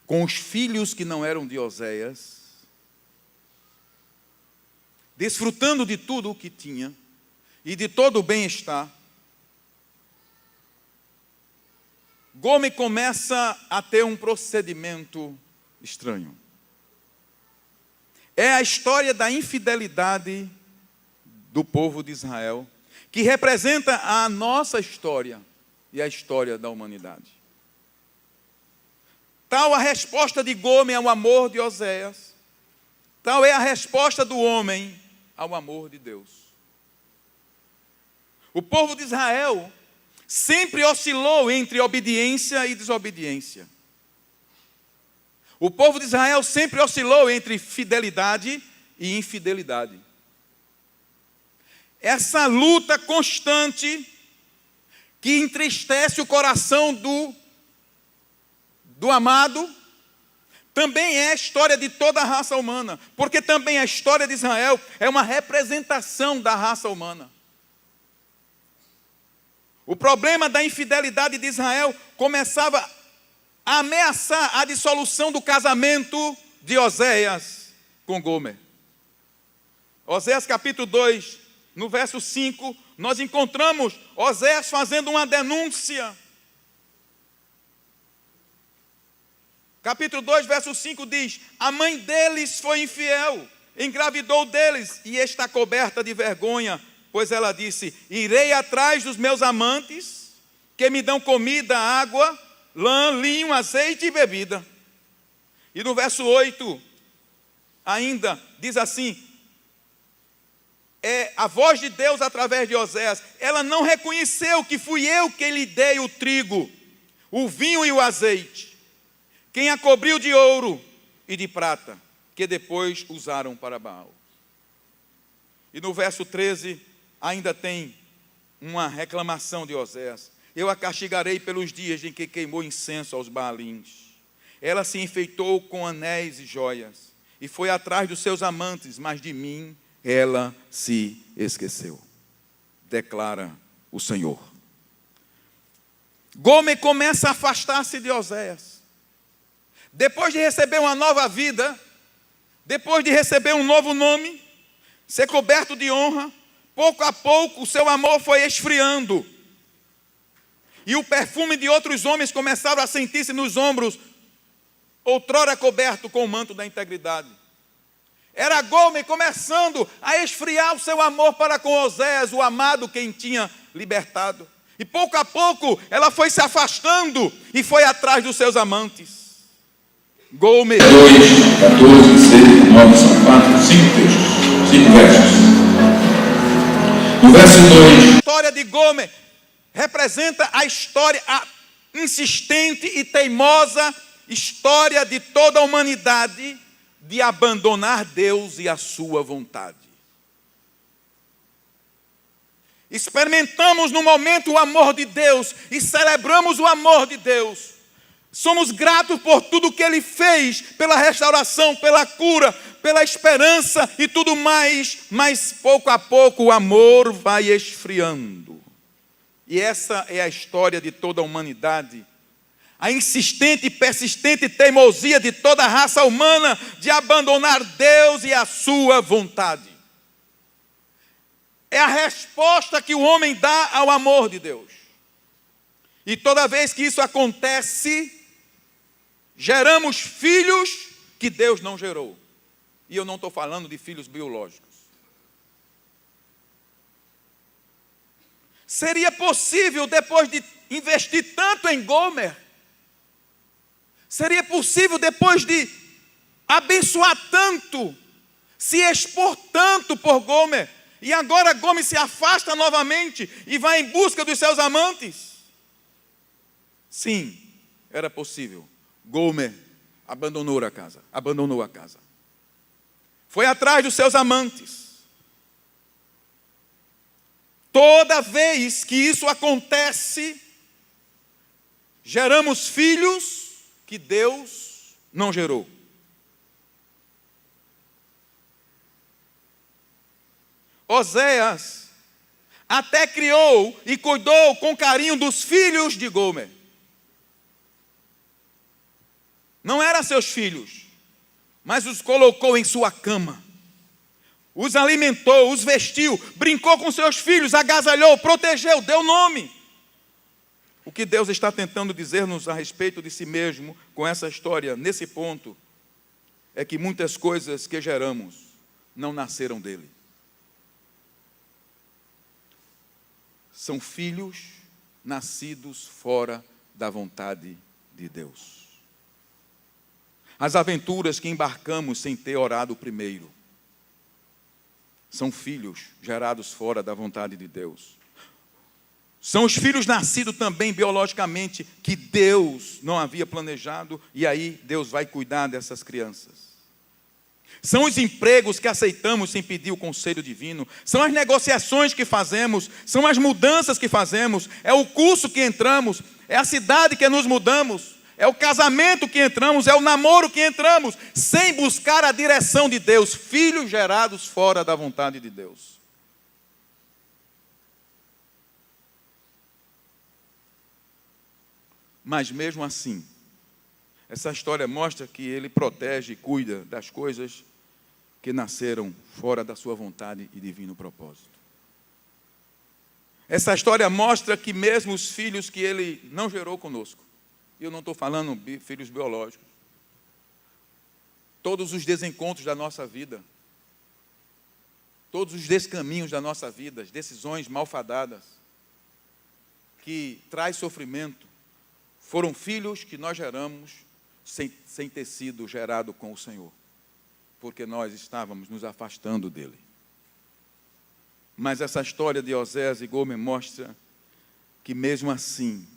com os filhos que não eram de Oséias, desfrutando de tudo o que tinha e de todo o bem-estar, Gomer começa a ter um procedimento estranho. É a história da infidelidade do povo de Israel, que representa a nossa história e a história da humanidade. Tal a resposta de Gomer ao amor de Oséias, tal é a resposta do homem ao amor de Deus. O povo de Israel sempre oscilou entre obediência e desobediência. O povo de Israel sempre oscilou entre fidelidade e infidelidade. Essa luta constante que entristece o coração do amado, também é a história de toda a raça humana, porque também a história de Israel é uma representação da raça humana. O problema da infidelidade de Israel começava a ameaçar a dissolução do casamento de Oséias com Gomer. Oséias capítulo 2, no verso 5, nós encontramos Oséias fazendo uma denúncia. Capítulo 2, verso 5 diz: a mãe deles foi infiel, engravidou deles e está coberta de vergonha, pois ela disse: irei atrás dos meus amantes, que me dão comida, água, lã, linho, azeite e bebida. E no verso 8, ainda diz assim: a voz de Deus através de Oséias, ela não reconheceu que fui eu que lhe dei o trigo, o vinho e o azeite, quem a cobriu de ouro e de prata, que depois usaram para Baal. E no verso 13, ainda tem uma reclamação de Oséias: eu a castigarei pelos dias em que queimou incenso aos Baalins. Ela se enfeitou com anéis e joias, e foi atrás dos seus amantes, mas de mim ela se esqueceu, declara o Senhor. Gomer começa a afastar-se de Oséias. Depois de receber uma nova vida, depois de receber um novo nome, ser coberto de honra, pouco a pouco o seu amor foi esfriando. E o perfume de outros homens começaram a sentir-se nos ombros, outrora coberto com o manto da integridade. Era Gomer começando a esfriar o seu amor para com Oséias, o amado quem tinha libertado. E pouco a pouco ela foi se afastando e foi atrás dos seus amantes. Gomer 2, 14, 16, 9, são 5 versos. No verso 2, a história de Gomer representa a história insistente e teimosa história de toda a humanidade de abandonar Deus e a sua vontade. Experimentamos no momento o amor de Deus e celebramos o amor de Deus. Somos gratos por tudo que Ele fez, pela restauração, pela cura, pela esperança e tudo mais, mas pouco a pouco o amor vai esfriando. E essa é a história de toda a humanidade. A insistente e persistente teimosia de toda a raça humana de abandonar Deus e a sua vontade. É a resposta que o homem dá ao amor de Deus. E toda vez que isso acontece, geramos filhos que Deus não gerou. E eu não estou falando de filhos biológicos. Seria possível, depois de investir tanto em Gomer, seria possível, depois de abençoar tanto, se expor tanto por Gomer, e agora Gomer se afasta novamente e vai em busca dos seus amantes? Sim, era possível. Gomer abandonou a casa. Foi atrás dos seus amantes. Toda vez que isso acontece, geramos filhos que Deus não gerou. Oséias até criou e cuidou com carinho dos filhos de Gomer. Não eram seus filhos, mas os colocou em sua cama. Os alimentou, os vestiu, brincou com seus filhos, agasalhou, protegeu, deu nome. O que Deus está tentando dizer-nos a respeito de si mesmo com essa história, nesse ponto, é que muitas coisas que geramos não nasceram dele. São filhos nascidos fora da vontade de Deus. As aventuras que embarcamos sem ter orado primeiro são filhos gerados fora da vontade de Deus. São os filhos nascidos também biologicamente que Deus não havia planejado, e aí Deus vai cuidar dessas crianças. São os empregos que aceitamos sem pedir o conselho divino, são as negociações que fazemos, são as mudanças que fazemos, é o curso que entramos, é a cidade que nos mudamos, é o casamento que entramos, é o namoro que entramos, sem buscar a direção de Deus, filhos gerados fora da vontade de Deus. Mas mesmo assim, essa história mostra que ele protege e cuida das coisas que nasceram fora da sua vontade e divino propósito. Essa história mostra que mesmo os filhos que ele não gerou conosco, e eu não estou falando filhos biológicos, todos os desencontros da nossa vida, todos os descaminhos da nossa vida, as decisões malfadadas, que traz sofrimento, foram filhos que nós geramos sem ter sido gerado com o Senhor, porque nós estávamos nos afastando dele. Mas essa história de Oséias e Gomer mostra que mesmo assim,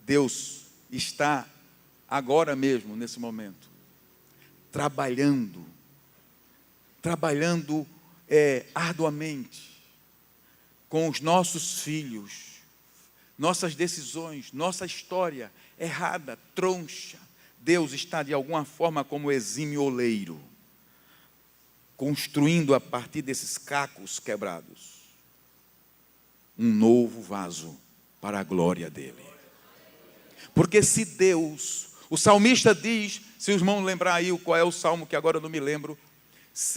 Deus está agora mesmo, nesse momento, trabalhando arduamente com os nossos filhos, nossas decisões, nossa história errada, troncha. Deus está de alguma forma como exímio oleiro, construindo a partir desses cacos quebrados um novo vaso para a glória dele. Porque se Deus, o salmista diz, se os irmãos lembrar aí qual é o salmo que agora eu não me lembro,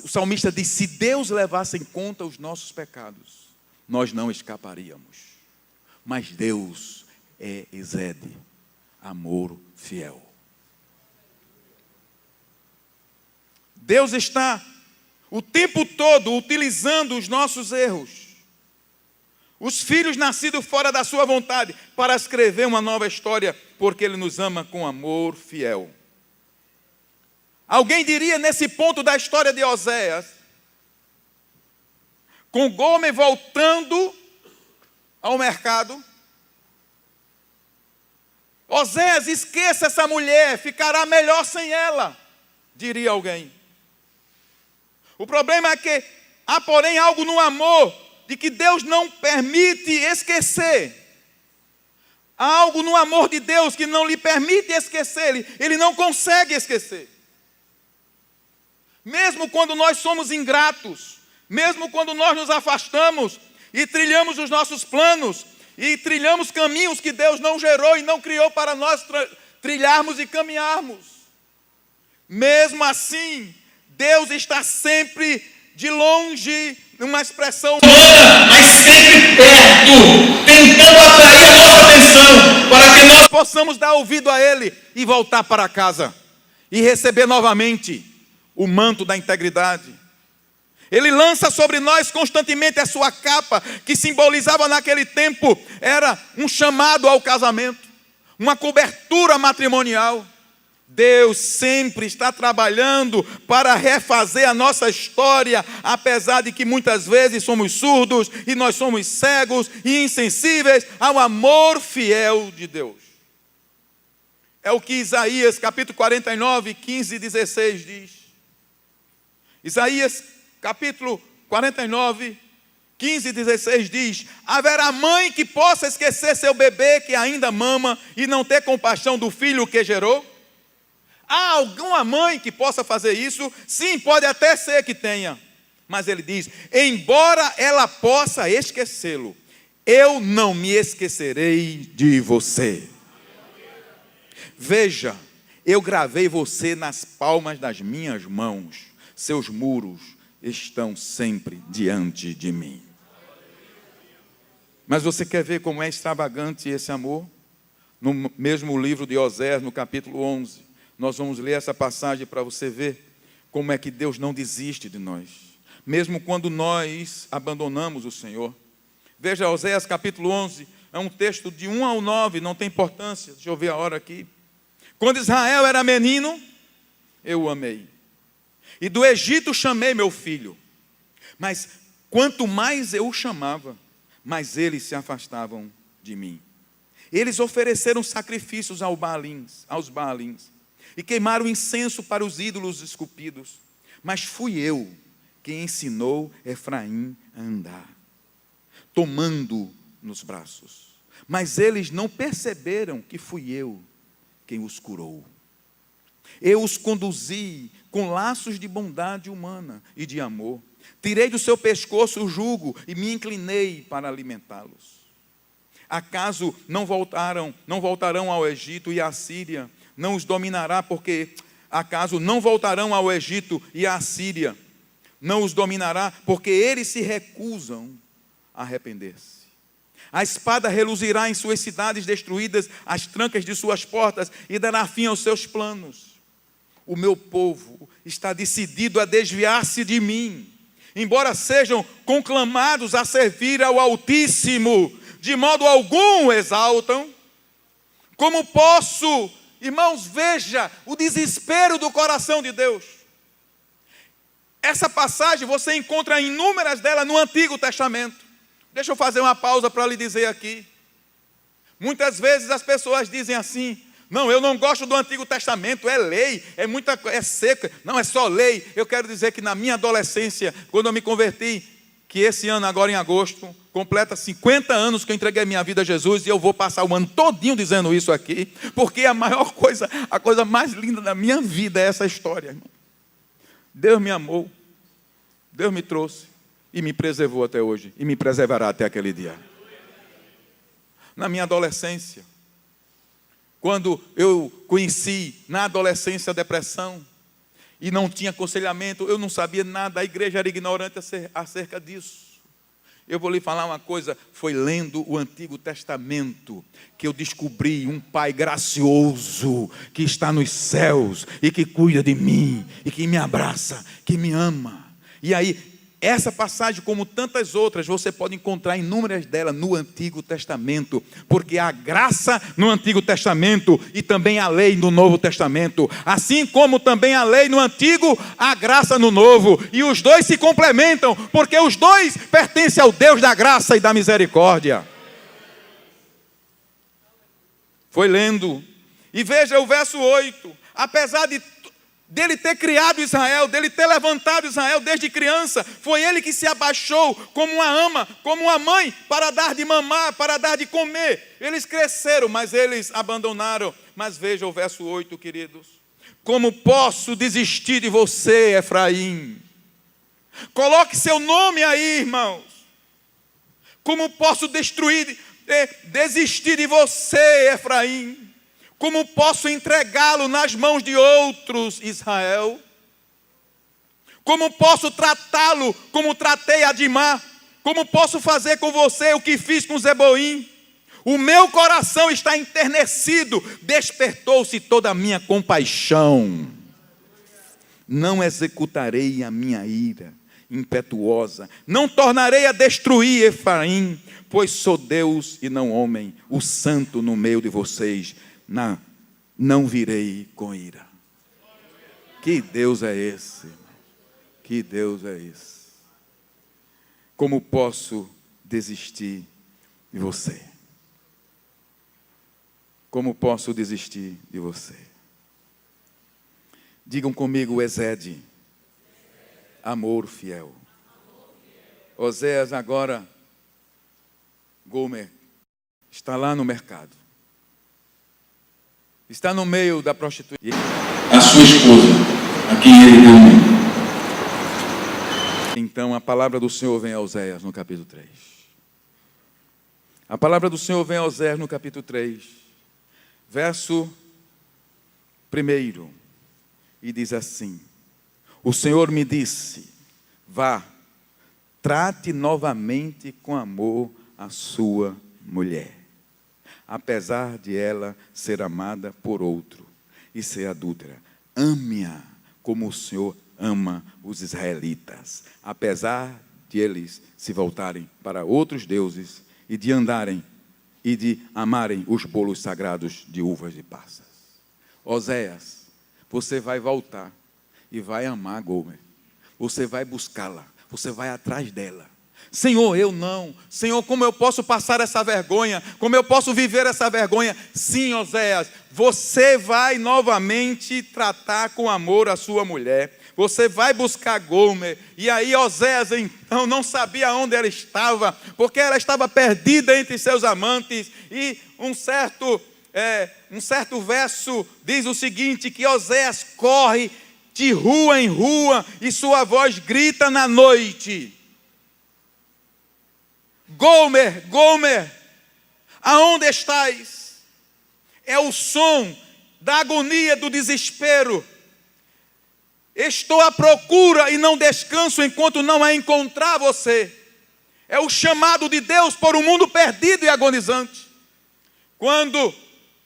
o salmista diz, se Deus levasse em conta os nossos pecados, nós não escaparíamos. Mas Deus é exede, amor fiel. Deus está o tempo todo utilizando os nossos erros, os filhos nascidos fora da sua vontade, para escrever uma nova história, porque Ele nos ama com amor fiel. Alguém diria nesse ponto da história de Oséias, com Gomer voltando ao mercado, Oséias, esqueça essa mulher, ficará melhor sem ela, diria alguém. O problema é que há, porém, algo no amor de que Deus não permite esquecer. Há algo no amor de Deus que não lhe permite esquecer, ele não consegue esquecer. Mesmo quando nós somos ingratos, mesmo quando nós nos afastamos e trilhamos os nossos planos, e trilhamos caminhos que Deus não gerou e não criou para nós trilharmos e caminharmos. Mesmo assim, Deus está sempre de longe, numa expressão humana, mas sempre perto, tentando atrair a nossa atenção, para que nós possamos dar ouvido a Ele e voltar para casa, e receber novamente o manto da integridade. Ele lança sobre nós constantemente a sua capa, que simbolizava naquele tempo, era um chamado ao casamento, uma cobertura matrimonial. Deus sempre está trabalhando para refazer a nossa história, apesar de que muitas vezes somos surdos e nós somos cegos e insensíveis ao amor fiel de Deus. É o que Isaías capítulo 49, 15 e 16 diz. Isaías capítulo 49, 15 e 16 diz: haverá mãe que possa esquecer seu bebê que ainda mama e não ter compaixão do filho que gerou? Há alguma mãe que possa fazer isso? Sim, pode até ser que tenha. Mas ele diz: embora ela possa esquecê-lo, eu não me esquecerei de você. Veja, eu gravei você nas palmas das minhas mãos. Seus muros estão sempre diante de mim. Mas você quer ver como é extravagante esse amor? No mesmo livro de Osés, no capítulo 11, nós vamos ler essa passagem para você ver como é que Deus não desiste de nós, mesmo quando nós abandonamos o Senhor. Veja, Osés capítulo 11, é um texto de 1 ao 9, não tem importância, deixa eu ver a hora aqui. Quando Israel era menino, eu o amei, e do Egito chamei meu filho, mas quanto mais eu o chamava, mais eles se afastavam de mim. Eles ofereceram sacrifícios aos Baalins, e queimaram incenso para os ídolos esculpidos. Mas fui eu quem ensinou Efraim a andar, tomando nos braços. Mas eles não perceberam que fui eu quem os curou. Eu os conduzi com laços de bondade humana e de amor. Tirei do seu pescoço o jugo e me inclinei para alimentá-los. Acaso não voltarão ao Egito e à Síria? Não os dominará, porque acaso não voltarão ao Egito e à Síria? Não os dominará, porque eles se recusam a arrepender-se. A espada reluzirá em suas cidades destruídas, as trancas de suas portas, e dará fim aos seus planos. O meu povo está decidido a desviar-se de mim, embora sejam conclamados a servir ao Altíssimo, de modo algum exaltam. Como posso, irmãos, veja o desespero do coração de Deus. Essa passagem você encontra inúmeras delas no Antigo Testamento. Deixa eu fazer uma pausa para lhe dizer aqui. Muitas vezes as pessoas dizem assim: não, eu não gosto do Antigo Testamento, é lei, é seca, não, é só lei. Eu quero dizer que na minha adolescência, quando eu me converti, que esse ano, agora em agosto, completa 50 anos que eu entreguei minha vida a Jesus, e eu vou passar o ano todinho dizendo isso aqui, porque a coisa mais linda da minha vida é essa história, irmão. Deus me amou, Deus me trouxe e me preservou até hoje, e me preservará até aquele dia. Na minha adolescência, quando eu conheci na adolescência a depressão, e não tinha aconselhamento, eu não sabia nada, a igreja era ignorante acerca disso. Eu vou lhe falar uma coisa, foi lendo o Antigo Testamento que eu descobri um Pai gracioso, que está nos céus, e que cuida de mim, e que me abraça, que me ama. E aí, essa passagem, como tantas outras, você pode encontrar inúmeras delas no Antigo Testamento, porque há graça no Antigo Testamento e também a lei no Novo Testamento, assim como também a lei no Antigo, há graça no Novo, e os dois se complementam, porque os dois pertencem ao Deus da graça e da misericórdia. Foi lendo, e veja o verso 8, apesar dele ter criado Israel, dele ter levantado Israel desde criança, foi ele que se abaixou como uma ama, como uma mãe, para dar de mamar, para dar de comer. Eles cresceram, mas eles abandonaram. Mas veja o verso 8, queridos. Como posso desistir de você, Efraim? Coloque seu nome aí, irmãos. Como posso desistir de você, Efraim? Como posso entregá-lo nas mãos de outros, Israel? Como posso tratá-lo como tratei Adimá? Como posso fazer com você o que fiz com Zeboim? O meu coração está enternecido, despertou-se toda a minha compaixão. Não executarei a minha ira, impetuosa. Não tornarei a destruir Efraim, pois sou Deus e não homem, o santo no meio de vocês. Não virei com ira. Que Deus é esse? Que Deus é esse? Como posso desistir de você? Como posso desistir de você? Digam comigo, Ezede, amor fiel. Oséias agora, Gomer, está lá no mercado. Está no meio da prostituição. A sua esposa, a quem ele deu nome. Então a palavra do Senhor vem a Oséias no capítulo 3. A palavra do Senhor vem a Oséias no capítulo 3, verso 1, e diz assim: o Senhor me disse, vá, trate novamente com amor a sua mulher, apesar de ela ser amada por outro e ser adúltera. Ame-a como o Senhor ama os israelitas, apesar de eles se voltarem para outros deuses e de andarem e de amarem os bolos sagrados de uvas de passas. Oséias, você vai voltar e vai amar Gomer. Você vai buscá-la, você vai atrás dela. Senhor, eu não. Senhor, como eu posso passar essa vergonha? Como eu posso viver essa vergonha? Sim, Oséias, você vai novamente tratar com amor a sua mulher. Você vai buscar Gomer. E aí Oséias então não sabia onde ela estava, porque ela estava perdida entre seus amantes. E um certo verso diz o seguinte, que Oséias corre de rua em rua e sua voz grita na noite: Gomer, Gomer, aonde estás? É o som da agonia, do desespero. Estou à procura e não descanso enquanto não a encontrar você. É o chamado de Deus por um mundo perdido e agonizante. Quando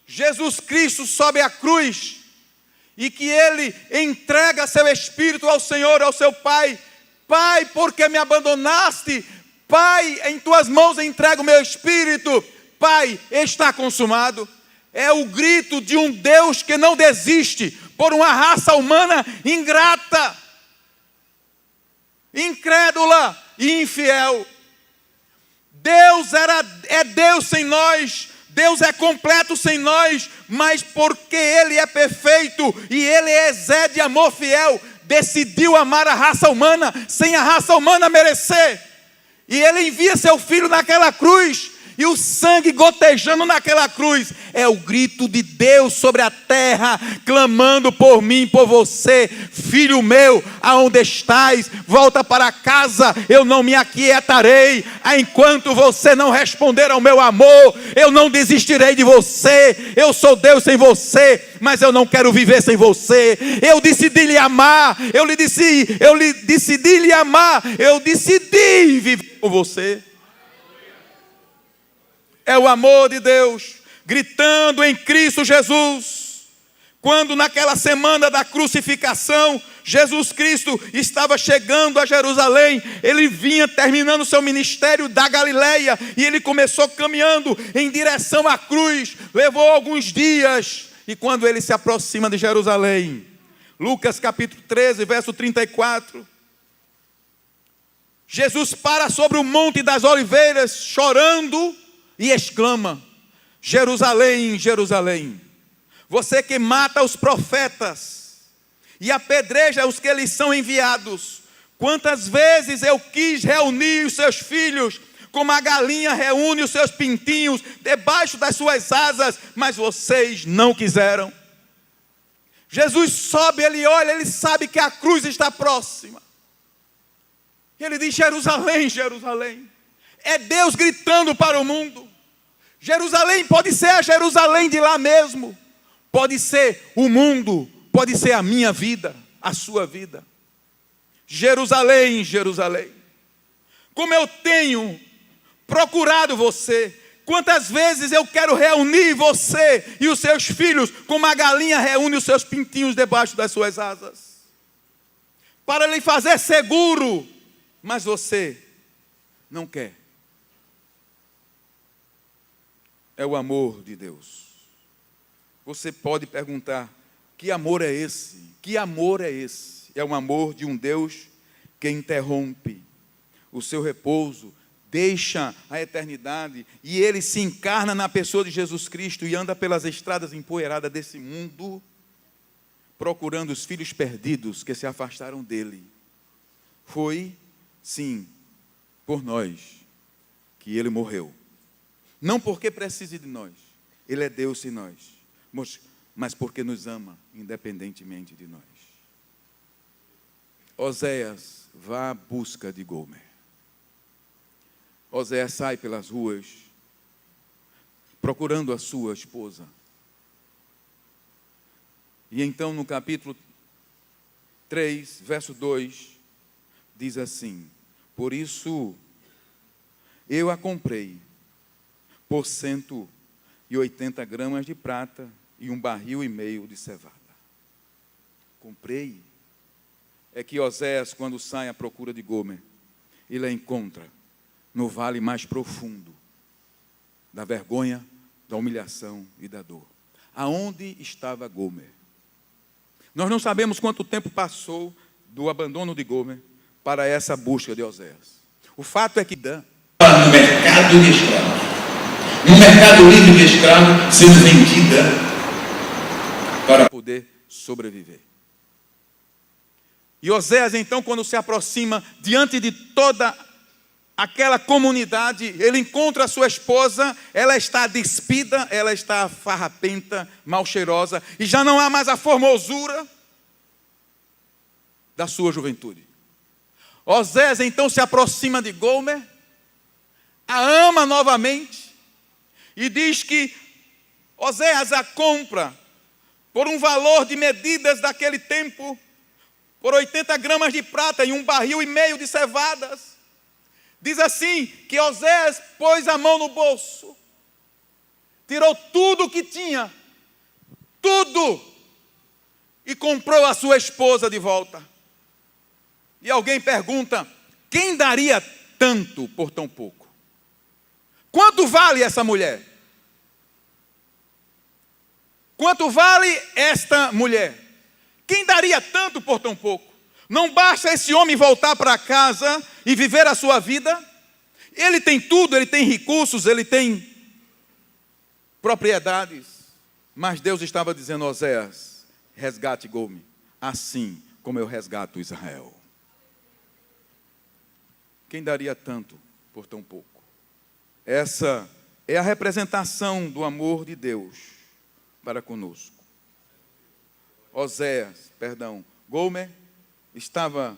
Jesus Cristo sobe à cruz e que Ele entrega seu Espírito ao Senhor, ao seu Pai. Pai, por que me abandonaste? Pai, em tuas mãos entrego o meu Espírito. Pai, está consumado. É o grito de um Deus que não desiste por uma raça humana ingrata, incrédula e infiel. Deus é Deus sem nós. Deus é completo sem nós, mas porque Ele é perfeito e Ele é de amor fiel, decidiu amar a raça humana sem a raça humana merecer. E Ele envia seu Filho naquela cruz, e o sangue gotejando naquela cruz é o grito de Deus sobre a terra, clamando por mim, por você. Filho meu, aonde estás? Volta para casa, eu não me aquietarei enquanto você não responder ao meu amor. Eu não desistirei de você. Eu sou Deus sem você, mas eu não quero viver sem você. Eu decidi lhe amar, eu decidi lhe amar, eu decidi viver com você. É o amor de Deus gritando em Cristo Jesus. Quando naquela semana da crucificação, Jesus Cristo estava chegando a Jerusalém. Ele vinha terminando seu ministério da Galileia e ele começou caminhando em direção à cruz. Levou alguns dias e quando ele se aproxima de Jerusalém, Lucas capítulo 13, verso 34, Jesus para sobre o Monte das Oliveiras chorando e exclama: Jerusalém, Jerusalém, você que mata os profetas e apedreja os que lhes são enviados, quantas vezes eu quis reunir os seus filhos, como a galinha reúne os seus pintinhos debaixo das suas asas, mas vocês não quiseram. Jesus sobe, ele olha, ele sabe que a cruz está próxima. Ele diz: Jerusalém, Jerusalém. É Deus gritando para o mundo. Jerusalém pode ser a Jerusalém de lá mesmo, pode ser o mundo, pode ser a minha vida, a sua vida. Jerusalém, Jerusalém, como eu tenho procurado você. Quantas vezes eu quero reunir você e os seus filhos, como a galinha reúne os seus pintinhos debaixo das suas asas, para lhe fazer seguro mas você não quer. É o amor de Deus. Você pode perguntar: que amor é esse? Que amor é esse? É um amor de um Deus que interrompe o seu repouso, deixa a eternidade, e Ele se encarna na pessoa de Jesus Cristo e anda pelas estradas empoeiradas desse mundo, procurando os filhos perdidos que se afastaram dele. Foi, sim, por nós que Ele morreu. Não porque precise de nós, Ele é Deus em nós, mas porque nos ama, independentemente de nós. Oséias, vá à busca de Gomer. Oséias sai pelas ruas, procurando a sua esposa. E então no capítulo 3, verso 2, diz assim: por isso eu a comprei por 180 gramas de prata e 1,5 barril de cevada. Comprei. É que Oséias, quando sai à procura de Gomer, ele a encontra no vale mais profundo da vergonha, da humilhação e da dor. Aonde estava Gomer? Nós não sabemos quanto tempo passou do abandono de Gomer para essa busca de Oséias. O fato é que no mercado de escravos, no mercado livre de escravos, sendo vendida para poder sobreviver. E Oséias, então, quando se aproxima diante de toda aquela comunidade, ele encontra a sua esposa, ela está despida, ela está farrapenta, mal cheirosa, e já não há mais a formosura da sua juventude. Oséias, então, se aproxima de Gomer, a ama novamente, e diz que Oséias a compra por um valor de medidas daquele tempo, por 80 gramas de prata e 1,5 barril de cevadas. Diz assim, que Oséias pôs a mão no bolso, tirou tudo o que tinha, tudo, e comprou a sua esposa de volta. E alguém pergunta: quem daria tanto por tão pouco? Quanto vale essa mulher? Quanto vale esta mulher? Quem daria tanto por tão pouco? Não basta esse homem voltar para casa e viver a sua vida? Ele tem tudo, ele tem recursos, ele tem propriedades. Mas Deus estava dizendo: Oséias, resgate Gomer, assim como eu resgato Israel. Quem daria tanto por tão pouco? Essa é a representação do amor de Deus para conosco. Gomer estava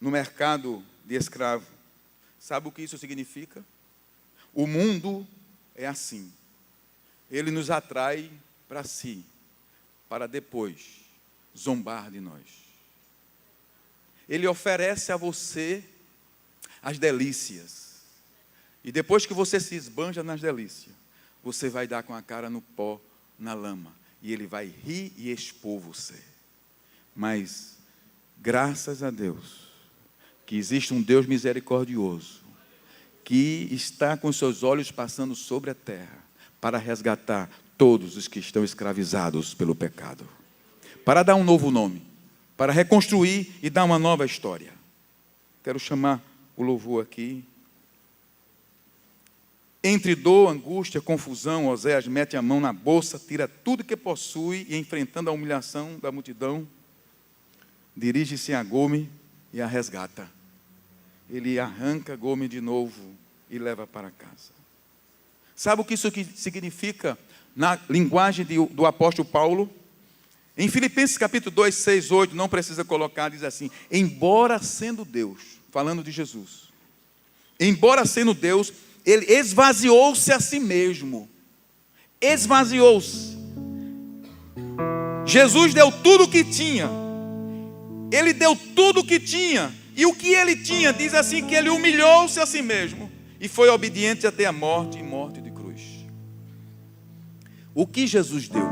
no mercado de escravo. Sabe o que isso significa? O mundo é assim. Ele nos atrai para si, para depois zombar de nós. Ele oferece a você as delícias. E depois que você se esbanja nas delícias, você vai dar com a cara no pó, na lama. E ele vai rir e expor você. Mas, graças a Deus, que existe um Deus misericordioso, que está com seus olhos passando sobre a terra, para resgatar todos os que estão escravizados pelo pecado. Para dar um novo nome, para reconstruir e dar uma nova história. Quero chamar o louvor aqui. Entre dor, angústia, confusão, Oséias mete a mão na bolsa, tira tudo que possui e, enfrentando a humilhação da multidão, dirige-se a Gomer e a resgata. Ele arranca Gomer de novo e leva para casa. Sabe o que isso significa na linguagem do apóstolo Paulo? Em Filipenses capítulo 2, 6, 8, não precisa colocar, diz assim: embora sendo Deus, falando de Jesus, embora sendo Deus, ele esvaziou-se a si mesmo. Esvaziou-se. Jesus deu tudo o que tinha. Ele deu tudo o que tinha. E o que ele tinha, diz assim, que ele humilhou-se a si mesmo. E foi obediente até a morte, e morte de cruz. O que Jesus deu?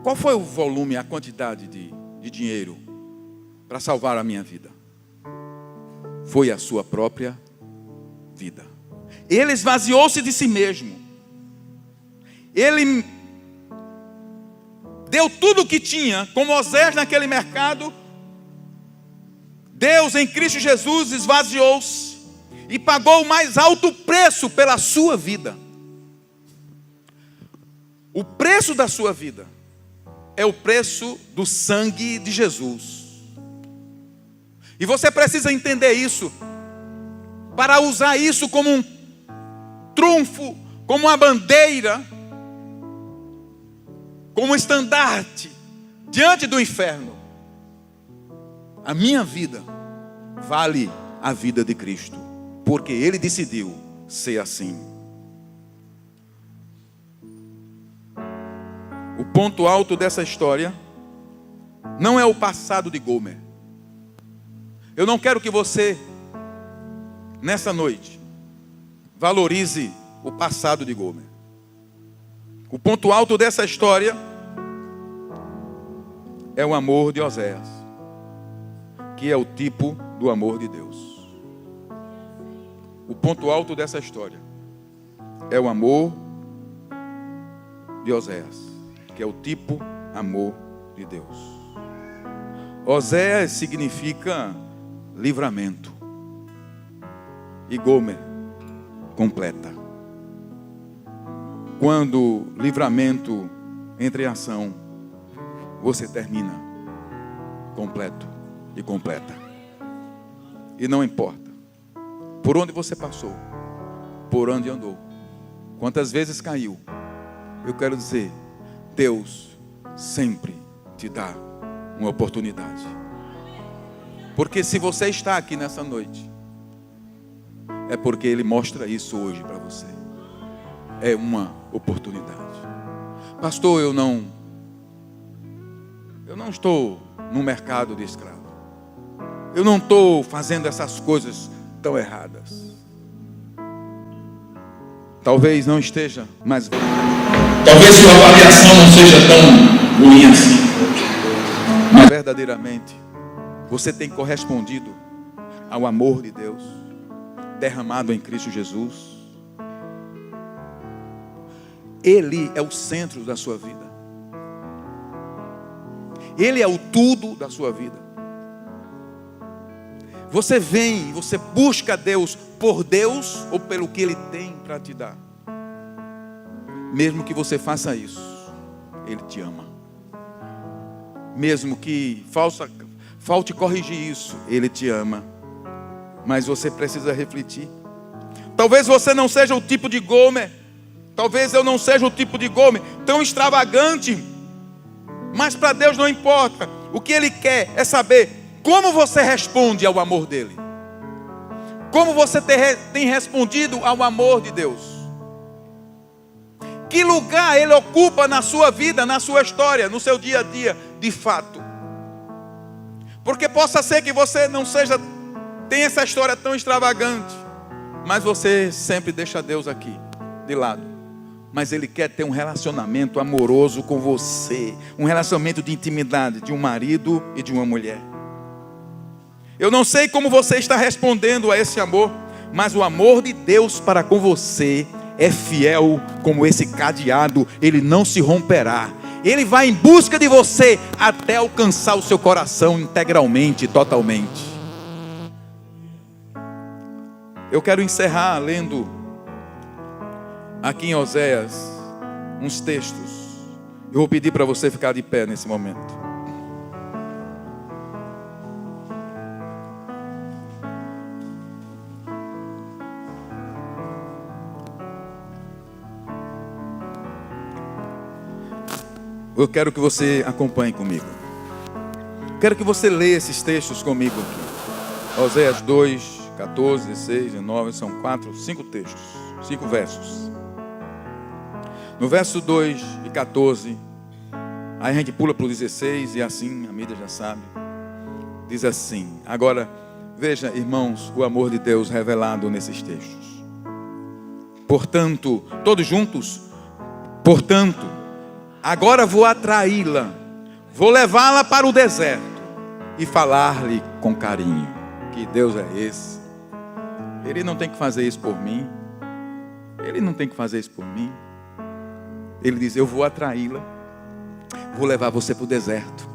Qual foi o volume, a quantidade de dinheiro para salvar a minha vida? foi a sua própria vida. Ele esvaziou-se de si mesmo. Ele deu tudo o que tinha, como Osés naquele mercado. Deus em Cristo Jesus esvaziou-se e pagou o mais alto preço pela sua vida. O preço da sua vida é o preço do sangue de Jesus. E você precisa entender isso, para usar isso como um trunfo, como uma bandeira, como um estandarte diante do inferno. A minha vida vale a vida de Cristo, porque Ele decidiu ser assim. O ponto alto dessa história não é o passado de Gomer. Eu não quero que você, nessa noite, valorize o passado de Gomer. O ponto alto dessa história é o amor de Oséias, que é o tipo do amor de Deus. O ponto alto dessa história é o amor de Oséias, que é o tipo amor de Deus. Oséias significa livramento, e Gomer completa. Quando livramento entra em ação, você termina completo e completa. E não importa por onde você passou, por onde andou, quantas vezes caiu, eu quero dizer, Deus sempre te dá uma oportunidade. Porque se você está aqui nessa noite, é porque Ele mostra isso hoje para você. É uma oportunidade. Pastor, eu não estou no mercado de escravo. Eu não estou fazendo essas coisas tão erradas. Talvez não esteja, mas talvez sua avaliação não seja tão ruim assim. Mas verdadeiramente você tem correspondido ao amor de Deus derramado em Cristo Jesus. Ele é o centro da sua vida. Ele é o tudo da sua vida. Você vem, você busca Deus por Deus ou pelo que Ele tem para te dar. Mesmo que você faça isso, Ele te ama. Mesmo que falte corrigir isso, Ele te ama. Mas você precisa refletir. Talvez você não seja o tipo de Gomer. Talvez eu não seja o tipo de Gomer tão extravagante. Mas para Deus não importa. O que Ele quer é saber como você responde ao amor dEle. Como você tem respondido ao amor de Deus. Que lugar Ele ocupa na sua vida, na sua história, no seu dia a dia, de fato. Porque possa ser que você não tenha essa história tão extravagante, mas você sempre deixa Deus aqui, de lado. Mas Ele quer ter um relacionamento amoroso com você. Um relacionamento de intimidade, de um marido e de uma mulher. Eu não sei como você está respondendo a esse amor, mas o amor de Deus para com você é fiel como esse cadeado, ele não se romperá. Ele vai em busca de você até alcançar o seu coração integralmente, totalmente. Eu quero encerrar lendo aqui em Oséias uns textos. Eu vou pedir para você ficar de pé nesse momento. Eu quero que você acompanhe comigo. Quero que você leia esses textos comigo aqui. Oséias 2, 14, 16, 19, são 5 textos, 5 versos. No verso 2 e 14, aí a gente pula para o 16 e assim, a mídia já sabe. Diz assim, agora, veja, irmãos, o amor de Deus revelado nesses textos. Portanto, todos juntos, portanto, agora vou atraí-la, vou levá-la para o deserto e falar-lhe com carinho. Que Deus é esse? Ele não tem que fazer isso por mim. Ele não tem que fazer isso por mim. Ele diz: eu vou atraí-la, vou levar você para o deserto.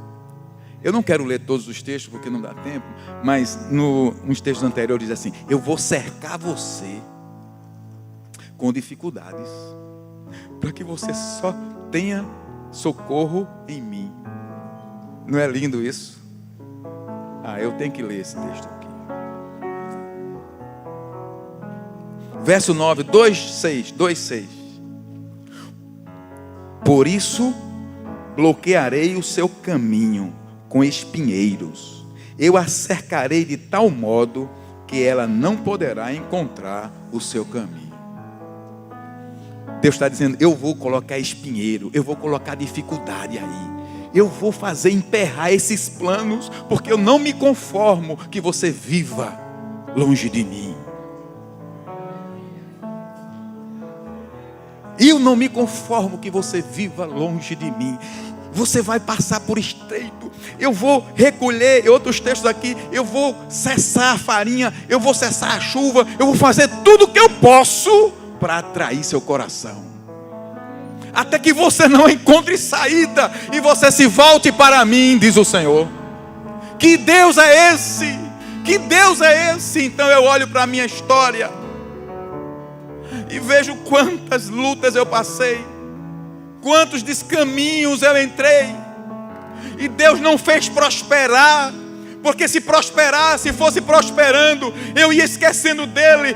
Eu não quero ler todos os textos porque não dá tempo, mas nos textos anteriores diz assim: eu vou cercar você com dificuldades, para que você só tenha socorro em mim. Não é lindo isso? Eu tenho que ler esse texto aqui. Verso 9, 2:6. Por isso bloquearei o seu caminho com espinheiros. Eu a cercarei de tal modo que ela não poderá encontrar o seu caminho. Deus está dizendo: eu vou colocar espinheiro, eu vou colocar dificuldade aí. Eu vou fazer emperrar esses planos, porque eu não me conformo que você viva longe de mim. Eu não me conformo que você viva longe de mim. Você vai passar por estreito. Eu vou recolher, outros textos aqui, eu vou cessar a farinha, eu vou cessar a chuva, eu vou fazer tudo o que eu posso para atrair seu coração. Até que você não encontre saída e você se volte para mim, diz o Senhor. Que Deus é esse? Que Deus é esse? Então eu olho para a minha história e vejo quantas lutas eu passei, quantos descaminhos eu entrei, e Deus não fez prosperar, porque se prosperasse, fosse prosperando, eu ia esquecendo dele,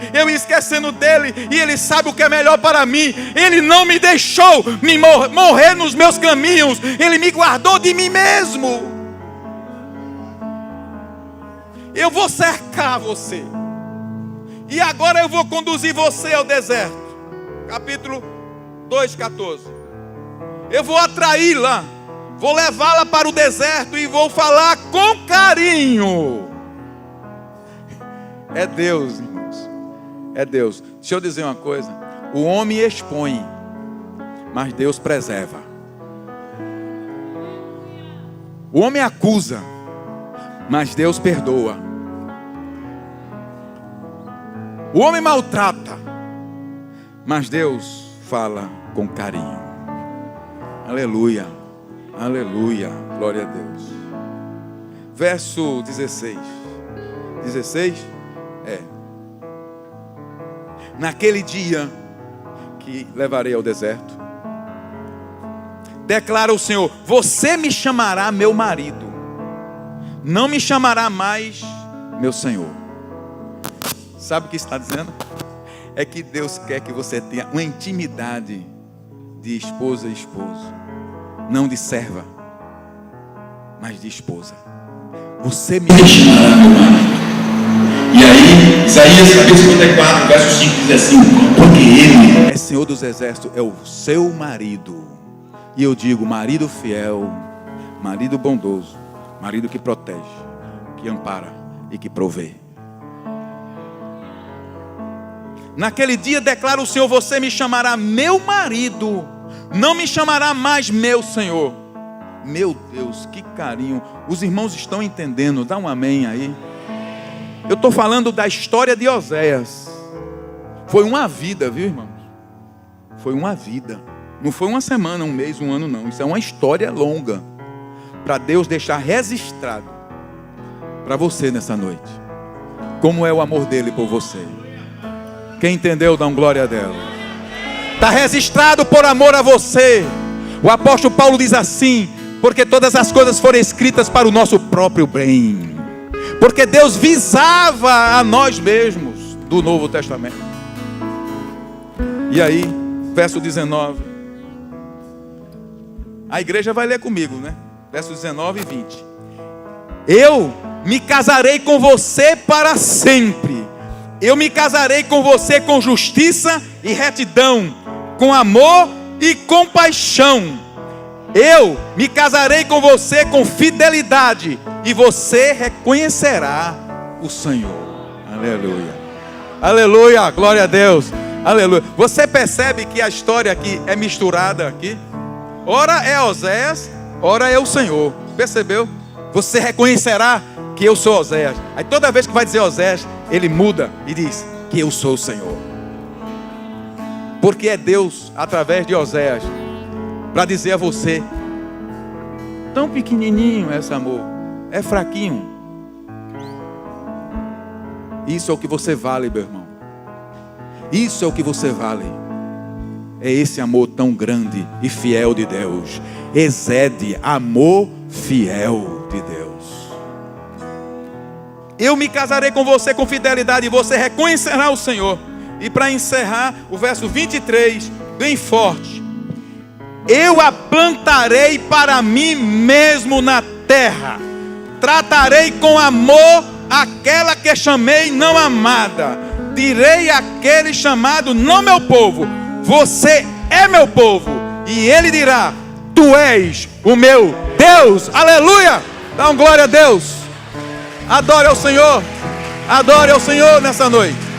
e ele sabe o que é melhor para mim. Ele não me deixou me morrer nos meus caminhos, ele me guardou de mim mesmo. Eu vou cercar você, e agora eu vou conduzir você ao deserto. Capítulo 2:14. Eu vou atraí-la, vou levá-la para o deserto e vou falar com carinho. É Deus, irmãos. É Deus. Deixa eu dizer uma coisa: o homem expõe, mas Deus preserva. O homem acusa, mas Deus perdoa. O homem maltrata, mas Deus fala com carinho. Aleluia, aleluia, glória a Deus. Verso 16. 16? Naquele dia que levarei ao deserto, declara o Senhor: você me chamará meu marido, não me chamará mais meu Senhor. Sabe o que está dizendo? É que Deus quer que você tenha uma intimidade de esposa e esposo, não de serva, mas de esposa. Você me chamará meu marido. E aí, Isaías capítulo 54, verso 5 diz assim: porque ele é Senhor dos exércitos, é o seu marido. E eu digo: marido fiel, marido bondoso, marido que protege, que ampara e que provê. Naquele dia declara o Senhor: você me chamará meu marido, não me chamará mais meu Senhor. Meu Deus, que carinho. Os irmãos estão entendendo? Dá um amém aí. Eu estou falando da história de Oséias. Foi uma vida, viu, irmãos? Foi uma vida. Não foi uma semana, um mês, um ano, não. Isso é uma história longa, para Deus deixar registrado para você nessa noite como é o amor dele por você. Quem entendeu, dá um glória a Deus. Está registrado por amor a você. O apóstolo Paulo diz assim: porque todas as coisas foram escritas para o nosso próprio bem, porque Deus visava a nós mesmos, do Novo Testamento. E aí, verso 19, a igreja vai ler comigo, né? Versos 19 e 20. Eu me casarei com você para sempre. Eu me casarei com você com justiça e retidão, com amor e compaixão. Eu me casarei com você com fidelidade, e você reconhecerá o Senhor. Aleluia, aleluia, glória a Deus, aleluia. Você percebe que a história aqui é misturada aqui? Ora é Oséias, ora é o Senhor. Percebeu? Você reconhecerá que eu sou Oséias. Aí toda vez que vai dizer Oséias, ele muda e diz: que eu sou o Senhor. Porque é Deus, através de Oséias, para dizer a você: tão pequenininho esse amor, é fraquinho. Isso é o que você vale, meu irmão. Isso é o que você vale. É esse amor tão grande e fiel de Deus. Excede amor fiel de Deus. Eu me casarei com você com fidelidade e você reconhecerá o Senhor. E para encerrar, o verso 23, bem forte: eu a plantarei para mim mesmo na terra, tratarei com amor aquela que chamei não amada, direi àquele chamado não meu povo, você é meu povo, e ele dirá: tu és o meu Deus. Aleluia! Dá uma glória a Deus. Adore ao Senhor. Adore ao Senhor nessa noite.